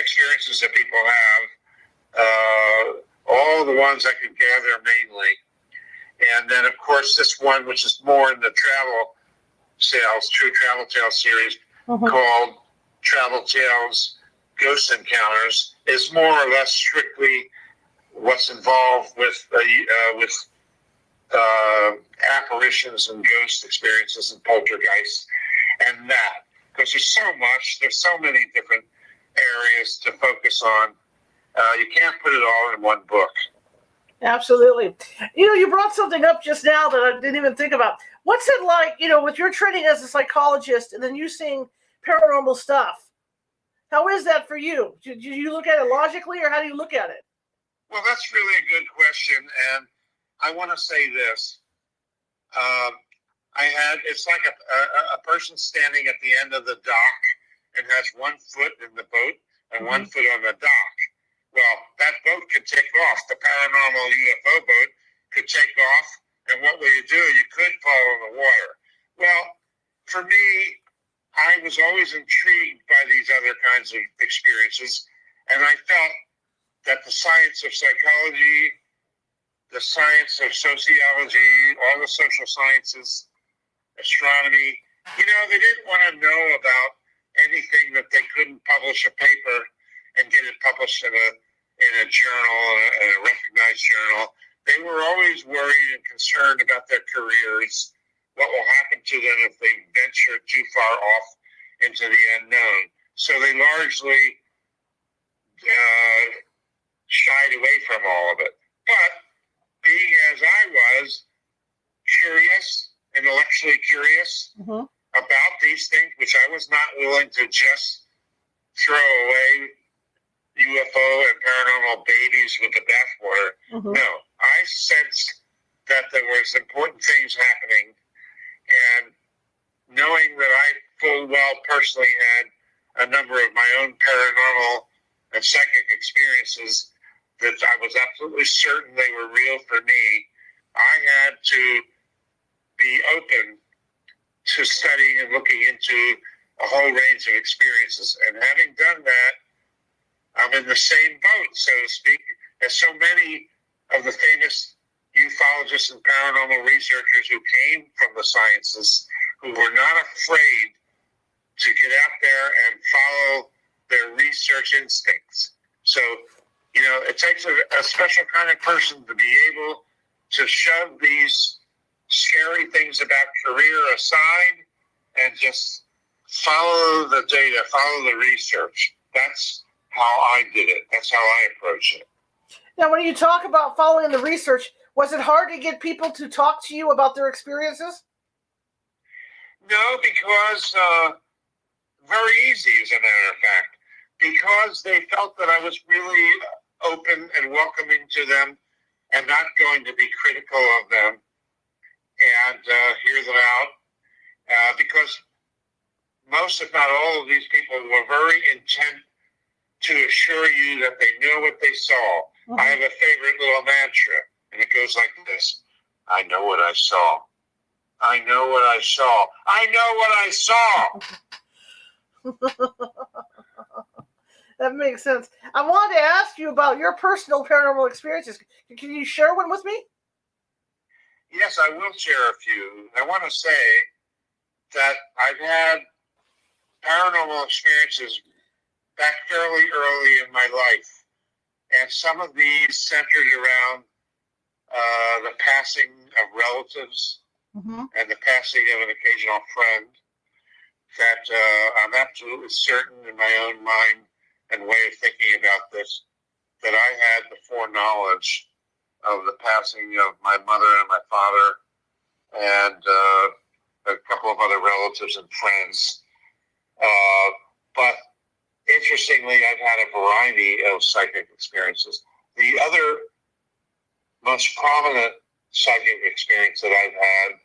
experiences that people have, all the ones I could gather mainly. And then, of course, this one, which is more in the True Travel Tales series, called Travel Tales Ghost Encounters, is more or less strictly what's involved with apparitions and ghost experiences and poltergeists and that. Because there's so many different areas to focus on. You can't put it all in one book. Absolutely. You brought something up just now that I didn't even think about. What's it like, with your training as a psychologist and then you seeing paranormal stuff? How is that for you? Do you look at it logically, or how do you look at it? Well, that's really a good question, and I want to say this. It's like a person standing at the end of the dock and has one foot in the boat and one foot on the dock. Well, that boat could take off. The paranormal UFO boat could take off, and what will you do? You could fall in the water. Well, for me, I was always intrigued by these other kinds of experiences, and I felt that the science of psychology, the science of sociology, all the social sciences, astronomy, they didn't want to know about anything that they couldn't publish a paper and get it published in a journal, in a recognized journal. They were always worried and concerned about their careers, what will happen to them if they venture too far off into the unknown. So they largely shied away from all of it. But being as I was curious, intellectually curious about these things, which I was not willing to just throw away UFO and paranormal babies with the bathwater. No, I sensed that there was important things happening, and knowing that I full well personally had a number of my own paranormal and psychic experiences that I was absolutely certain they were real for me, I had to be open to studying and looking into a whole range of experiences. And having done that, I'm in the same boat, so to speak, as so many of the famous ufologists and paranormal researchers who came from the sciences, who were not afraid to get out there and follow their research instincts. So, it takes a special kind of person to be able to shove these scary things about career aside and just follow the data, follow the research. That's how I did it. That's how I approach it. Now, when you talk about following the research, was it hard to get people to talk to you about their experiences? No, because very easy, as a matter of fact, because they felt that I was really open and welcoming to them and not going to be critical of them and hear them out, because most, if not all, of these people were very intent to assure you that they know what they saw. I have a favorite little mantra, and it goes like this. I know what I saw. I know what I saw. I know what I saw. That makes sense. I wanted to ask you about your personal paranormal experiences. Can you share one with me? Yes, I will share a few. I want to say that I've had paranormal experiences back fairly early in my life, and some of these centered around the passing of relatives and the passing of an occasional friend that I'm absolutely certain in my own mind and way of thinking about this that I had the foreknowledge of the passing of my mother and my father and a couple of other relatives and friends. But interestingly, I've had a variety of psychic experiences. The other most prominent psychic experience that I've had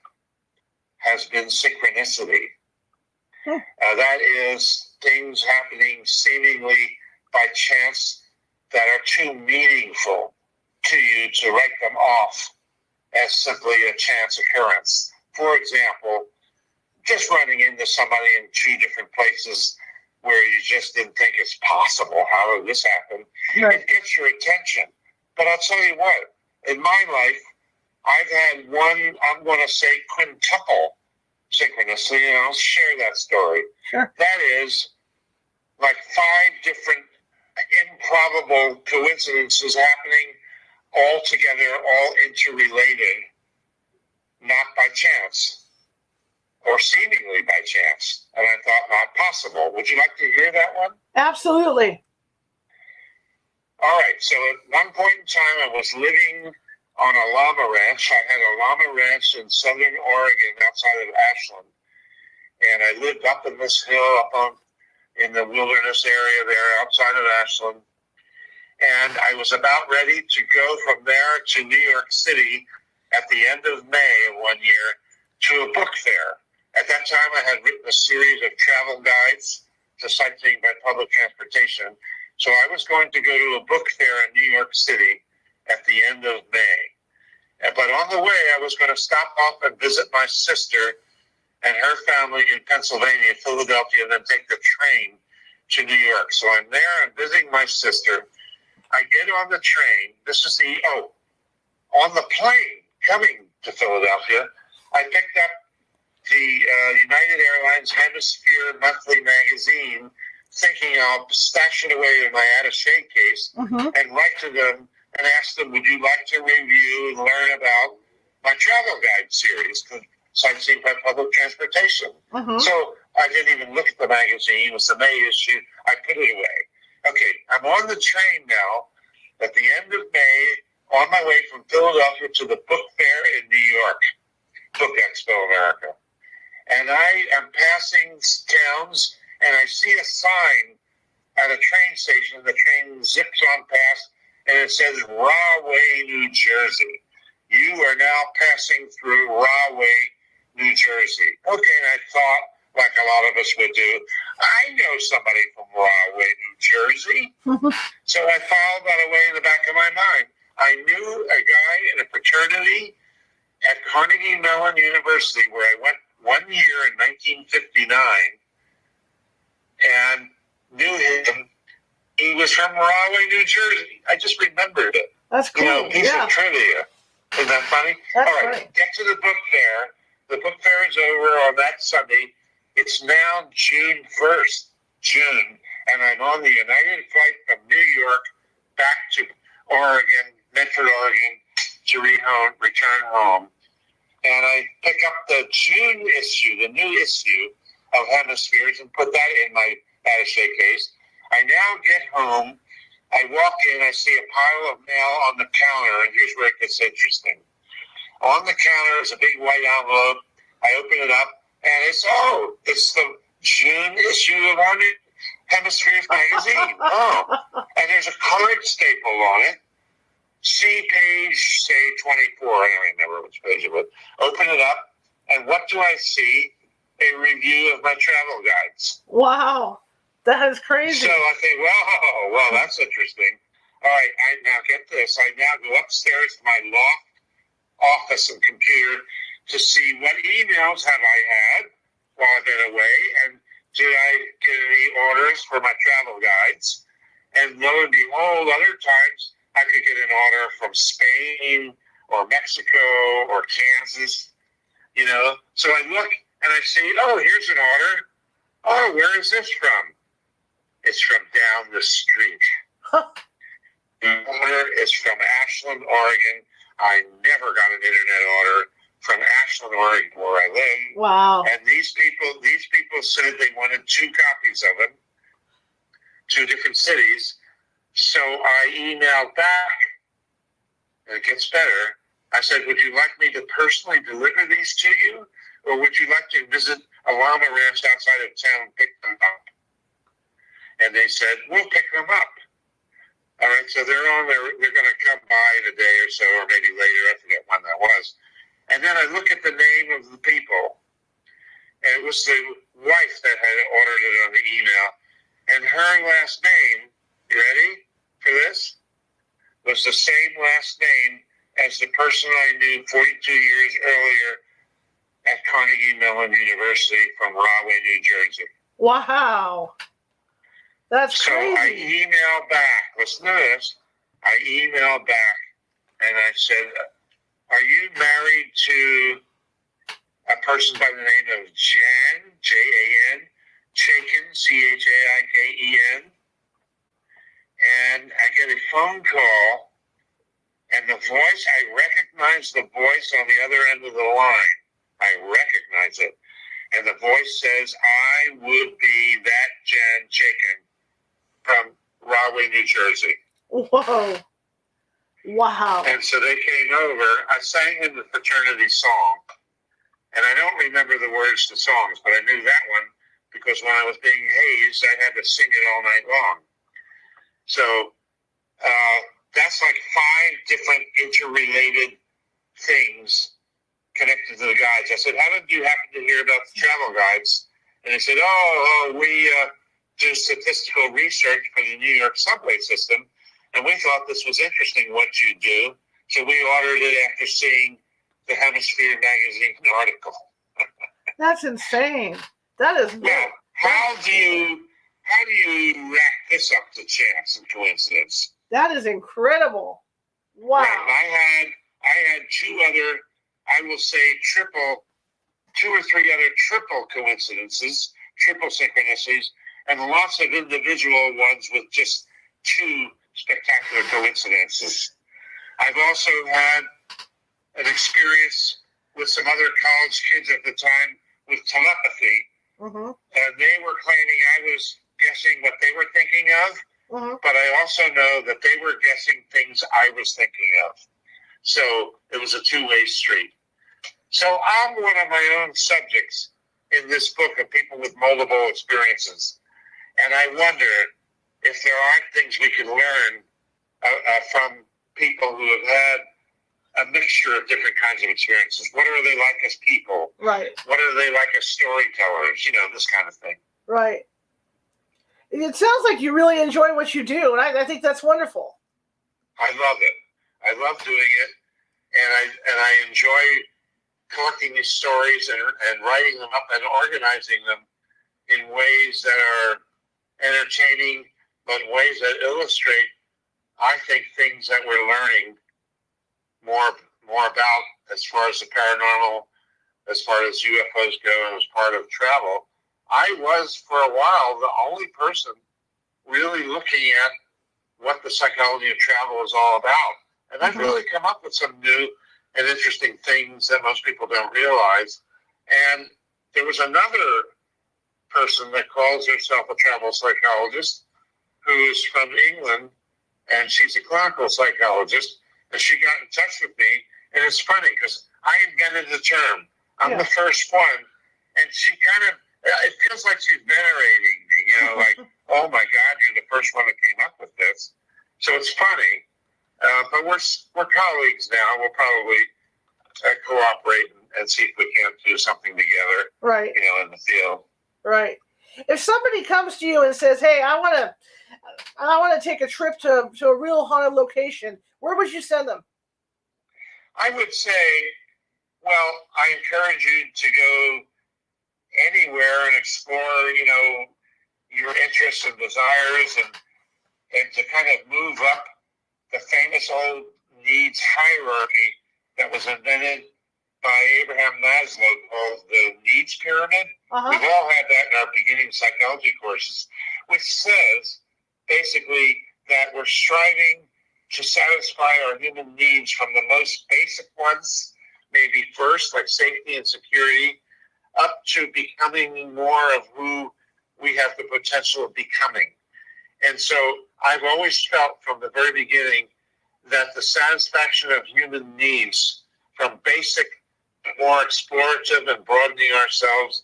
has been synchronicity. That is things happening seemingly by chance that are too meaningful to you to write them off as simply a chance occurrence. For example, just running into somebody in two different places where you just didn't think it's possible. How did this happen? Right. It gets your attention. But I'll tell you what, in my life, I've had one, I'm going to say, quintuple synchronicity, and I'll share that story. Sure. That is like 5 different improbable coincidences happening all together, all interrelated, not by chance, or seemingly by chance. And I thought, not possible. Would you like to hear that one? Absolutely. All right. So at one point in time, I was living on a llama ranch. I had a llama ranch in southern Oregon outside of Ashland. And I lived up in this hill in the wilderness area there outside of Ashland. And I was about ready to go from there to New York City at the end of May of one year to a book fair. At that time, I had written a series of travel guides to sightseeing by public transportation. So I was going to go to a book fair in New York City at the end of May. But on the way, I was going to stop off and visit my sister and her family in Pennsylvania, Philadelphia, and then take the train to New York. So I'm there, I'm visiting my sister. I get on the train. This is on the plane coming to Philadelphia, I picked up the United Airlines Hemisphere Monthly magazine, thinking I'll stash it away in my attaché case and write to them and ask them, would you like to review and learn about my travel guide series, Sightseeing by Public Transportation? So I didn't even look at the magazine. It was the May issue. I put it away. Okay, I'm on the train now at the end of May, on my way from Philadelphia to the book fair in New York, Book Expo America. And I am passing towns, and I see a sign at a train station. The train zips on past, and it says Rahway, New Jersey. You are now passing through Rahway, New Jersey. Okay, and I thought, like a lot of us would do, I know somebody from Rahway, New Jersey. So I filed that away in the back of my mind. I knew a guy in a fraternity at Carnegie Mellon University where I went 1 year in 1959 and knew him. He was from Rahway, New Jersey. I just remembered it. That's cool. Piece of trivia. Isn't that funny? That's all right, funny. Get to the book fair. The book fair is over on that Sunday. It's now June 1st, and I'm on the United flight from New York back to Oregon, Medford, Oregon, to return home. And I pick up the June issue, the new issue of Hemispheres, and put that in my attaché case. I now get home. I walk in, I see a pile of mail on the counter, and here's where it gets interesting. On the counter is a big white envelope. I open it up, and it's the June issue of our new Hemispheres magazine. And there's a colored staple on it. See page, say, 24. I don't remember which page it was. Open it up, and what do I see? A review of my travel guides. Wow. That is crazy. So I think, well, that's interesting. All right, I now get this. I now go upstairs to my loft office and computer to see what emails have I had while I've been away, and did I get any orders for my travel guides? And lo and behold, other times I could get an order from Spain or Mexico or Kansas, you know. So I look and I see, oh, here's an order. Oh, where is this from? It's from down the street. The order is from Ashland, Oregon. I never got an internet order from Ashland, Oregon, where I live. Wow. And these people said they wanted 2 copies of them, 2 different cities. So I emailed back, and it gets better. I said, would you like me to personally deliver these to you? Or would you like to visit a llama ranch outside of town and pick them up? And they said, we'll pick them up. All right, so they're going to come by in a day or so, or maybe later. I forget when that was. And then I look at the name of the people, and it was the wife that had ordered it on the email. And her last name, you ready for this? Was the same last name as the person I knew 42 years earlier at Carnegie Mellon University from Rahway, New Jersey. Wow. That's so crazy. I emailed back. Listen to this. I emailed back and I said, are you married to a person by the name of Jan, Jan, Chaiken, Chaikien? And I get a phone call, and the voice, I recognize the voice on the other end of the line. I recognize it. And the voice says, I would be that Jan Chaiken from Rahway, New Jersey. Whoa. Wow. And so they came over. I sang in the fraternity song, and I don't remember the words to songs, but I knew that one because when I was being hazed, I had to sing it all night long. So that's like 5 different interrelated things connected to the guides. I said, how did you happen to hear about the travel guides? And they said, we do statistical research for the New York subway system, and we thought this was interesting what you do, so we ordered it after seeing the Hemisphere magazine article. That's insane. That is. Now, how do you rack this up to chance and coincidence? That is incredible. Wow. Right. I had 2 other, I will say 2 or 3 other triple coincidences, triple synchronicities, and lots of individual ones with just 2 spectacular coincidences. I've also had an experience with some other college kids at the time with telepathy. Mm-hmm. And they were claiming I was guessing what they were thinking of, but I also know that they were guessing things I was thinking of. So it was a 2-way street. So I'm one of my own subjects in this book of people with multiple experiences. And I wonder if there aren't things we can learn from people who have had a mixture of different kinds of experiences. What are they like as people? Right. What are they like as storytellers? You know, this kind of thing. Right. It sounds like you really enjoy what you do, and I think that's wonderful. I love it. I love doing it, and I enjoy collecting these stories and writing them up and organizing them in ways that are entertaining, but ways that illustrate, I think, things that we're learning more about as far as the paranormal, as far as UFOs go, and as part of travel. I was, for a while, the only person really looking at what the psychology of travel is all about. And I've really come up with some new and interesting things that most people don't realize. And there was another person that calls herself a travel psychologist who is from England, and she's a clinical psychologist, and she got in touch with me. And it's funny because I invented the term. I'm the first one, and she kind of, it feels like she's venerating me, you know, like, oh my God, you're the first one that came up with this. So it's funny, but we're colleagues now. We'll probably cooperate and see if we can't do something together, right? You know, in the field. Right. If somebody comes to you and says, "Hey, I want to I want to take a trip to a real haunted location, where would you send them? I would say, well, I encourage you to go anywhere and explore, your interests and desires, and to kind of move up the famous old needs hierarchy that was invented by Abraham Maslow, called the needs pyramid. We've all had that in our beginning psychology courses, which says basically that we're striving to satisfy our human needs from the most basic ones, maybe first, like safety and security, up to becoming more of who we have the potential of becoming. And so I've always felt from the very beginning that the satisfaction of human needs, from basic, more explorative and broadening ourselves,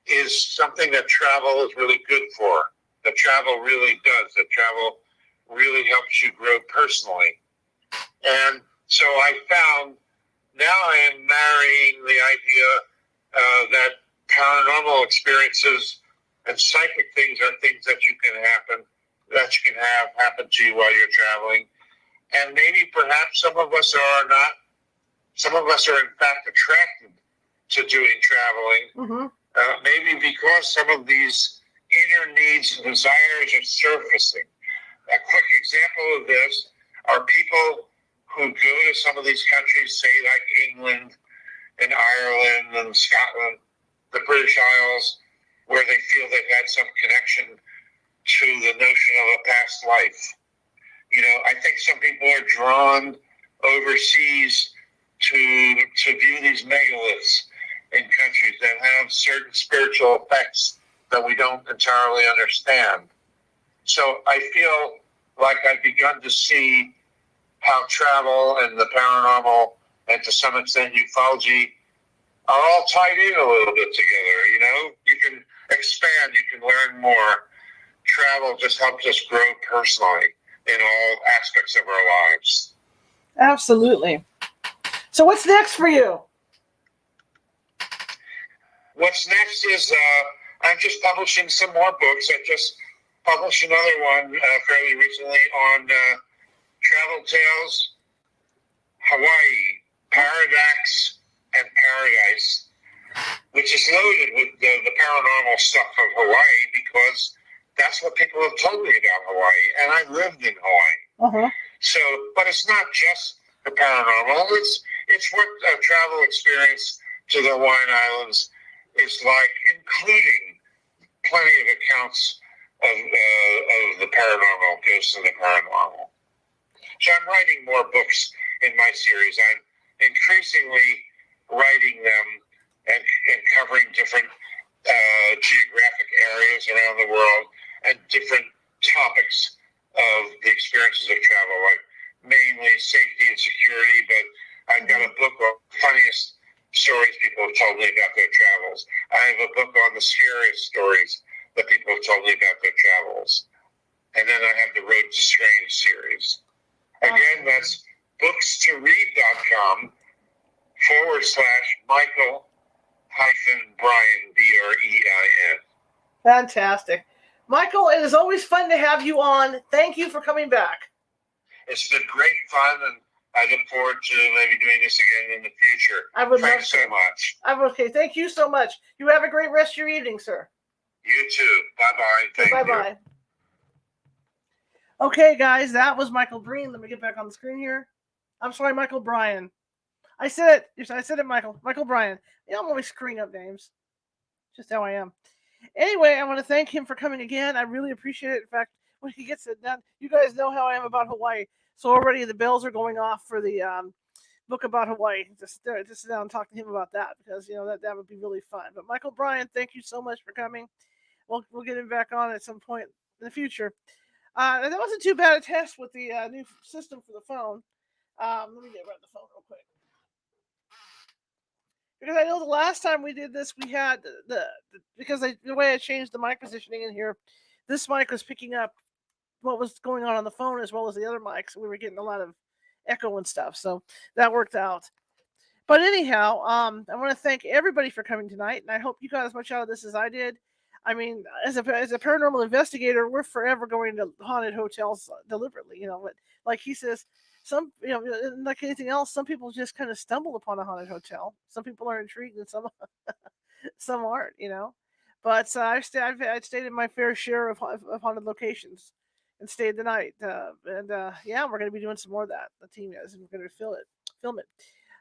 is something that travel is really good for. That travel really does. That travel really helps you grow personally. And so I found, now I am marrying the idea that paranormal experiences and psychic things are things that you can have happen to you while you're traveling. And maybe perhaps some of us are not. Some of us are in fact attracted to doing traveling. Maybe because some of these inner needs and desires are surfacing. A quick example of this are people who go to some of these countries, say like England and Ireland and Scotland, the British Isles, where they feel they've had some connection to the notion of a past life. I think some people are drawn overseas to view these megaliths in countries that have certain spiritual effects that we don't entirely understand. So I feel like I've begun to see how travel and the paranormal, and to some extent ufology, are all tied in a little bit together. You can expand, you can learn more. Travel just helps us grow personally in all aspects of our lives. Absolutely. So what's next for you? What's next is I'm just publishing some more books. I just published another one fairly recently on Travel Tales, Hawaii, Paradox, and Paradise, which is loaded with the paranormal stuff of Hawaii, because that's what people have told me about Hawaii, and I lived in Hawaii. So, but it's not just the paranormal. It's what a travel experience to the Hawaiian Islands is like, including plenty of accounts of the paranormal, ghosts and the paranormal. So I'm writing more books in my series. I'm increasingly writing them and covering different geographic areas around the world and different topics of the experiences of travel, like mainly safety and security, but I've got a book on the funniest stories people have told me about their travels. I have a book on the scariest stories that people have told me about their travels. And then I have the Road to Strange series. Again, that's bookstoread.com /Michael-Brein, Brein. Fantastic. Michael, it is always fun to have you on. Thank you for coming back. It's been great fun, and I look forward to maybe doing this again in the future. Thanks so much. Okay. Thank you so much. You have a great rest of your evening, sir. You too. Bye-bye. Thank you. Bye-bye. Okay, guys, that was Michael Brein. Let me get back on the screen here. I'm sorry, Michael Brein. I said it, Michael. Michael Brein. I'm always screwing up names. Just how I am. Anyway, I want to thank him for coming again. I really appreciate it. In fact, when he gets it done, you guys know how I am about Hawaii. So already the bells are going off for the book about Hawaii. Just sit down and talk to him about that, because that would be really fun. But Michael Brein, thank you so much for coming. We'll get him back on at some point in the future. That wasn't too bad a test with the new system for the phone. Let me get rid of the phone real quick, because I know the last time we did this, we had the way I changed the mic positioning in here, this mic was picking up what was going on the phone as well as the other mics. We were getting a lot of echo and stuff, so that worked out. But anyhow, I want to thank everybody for coming tonight, and I hope you got as much out of this as I did. I mean, as a paranormal investigator, we're forever going to haunted hotels deliberately, but like he says, some like anything else, some people just kind of stumble upon a haunted hotel. Some people are intrigued, and some aren't, But I've stayed in my fair share of haunted locations and stayed the night. And yeah, we're going to be doing some more of that. The team is, and we're going to film it.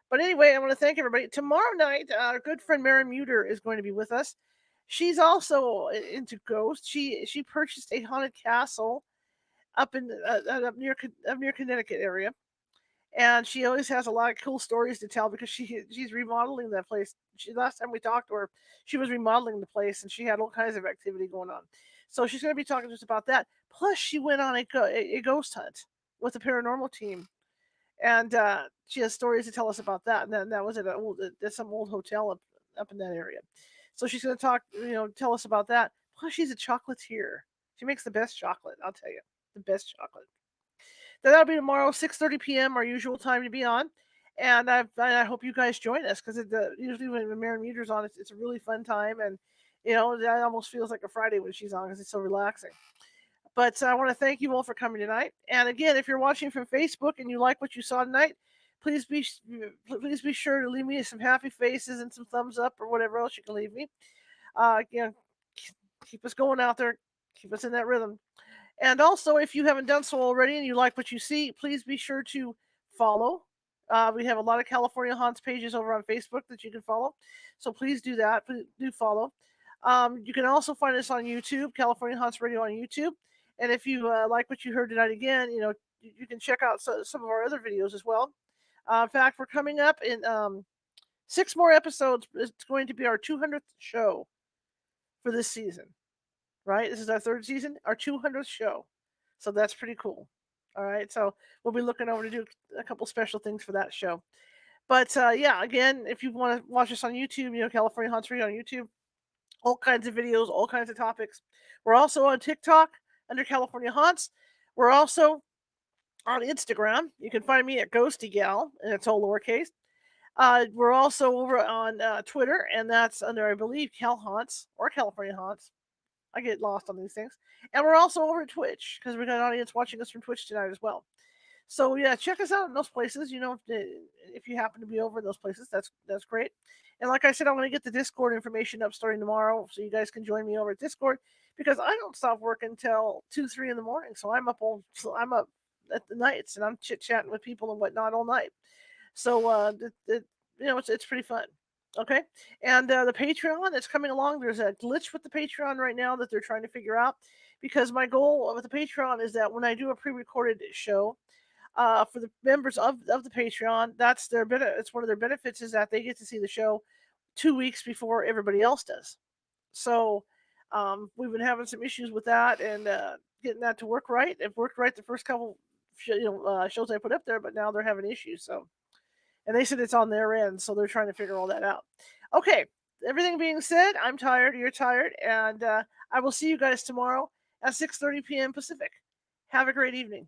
But anyway, I want to thank everybody. Tomorrow night, our good friend Mary Muter is going to be with us. She's also into ghosts. She purchased a haunted castle up near Connecticut area, and she always has a lot of cool stories to tell because she's remodeling that place. Last time we talked to her, she was remodeling the place and she had all kinds of activity going on. So she's going to be talking to us about that. Plus, she went on a ghost hunt with the paranormal team, and she has stories to tell us about that. And then that was at some old hotel up in that area. So she's going to tell us about that. Plus, she's a chocolatier. She makes the best chocolate. I'll tell you, the best chocolate. That'll be tomorrow, 6:30 p.m. our usual time to be on. And I hope you guys join us because usually when Maren Muter's on, it's a really fun time, and it almost feels like a Friday when she's on because it's so relaxing. But I want to thank you all for coming tonight. And again, if you're watching from Facebook and you like what you saw tonight, please be sure to leave me some happy faces and some thumbs up or whatever else you can leave me. Again, keep us going out there, keep us in that rhythm. And also, if you haven't done so already and you like what you see, please be sure to follow. We have a lot of California Haunts pages over on Facebook that you can follow. So please do that. Please do follow. You can also find us on YouTube, California Haunts Radio on YouTube. And if you like what you heard tonight again, you can check out some of our other videos as well. In fact, we're coming up in 6 more episodes. It's going to be our 200th show for this season, right? This is our third season, our 200th show. So that's pretty cool. All right. So we'll be looking over to do a couple special things for that show. But yeah, again, if you want to watch us on YouTube, California Haunts Radio on YouTube, all kinds of videos, all kinds of topics. We're also on TikTok under California Haunts. We're also on Instagram. You can find me at Ghosty Gal, and it's all lowercase. We're also over on Twitter, and that's under, I believe, Cal Haunts or California Haunts. I get lost on these things. And we're also over at Twitch because we got an audience watching us from Twitch tonight as well. So yeah, check us out in those places. If you happen to be over in those places, that's great. And like I said, I'm going to get the Discord information up starting tomorrow, so you guys can join me over at Discord because I don't stop working until 2, 3 in the morning. So I'm up at the nights and I'm chit chatting with people and whatnot all night. So it's pretty fun. Okay, and the Patreon that's coming along. There's a glitch with the Patreon right now that they're trying to figure out because my goal with the Patreon is that when I do a pre-recorded show for the members of the Patreon, that's their benefit. It's one of their benefits is that they get to see the show 2 weeks before everybody else does. So we've been having some issues with that and getting that to work right. It worked right the first couple shows I put up there, but now they're having issues. So. And they said it's on their end, so they're trying to figure all that out. Okay, everything being said, I'm tired, you're tired, and I will see you guys tomorrow at 6:30 p.m. Pacific. Have a great evening.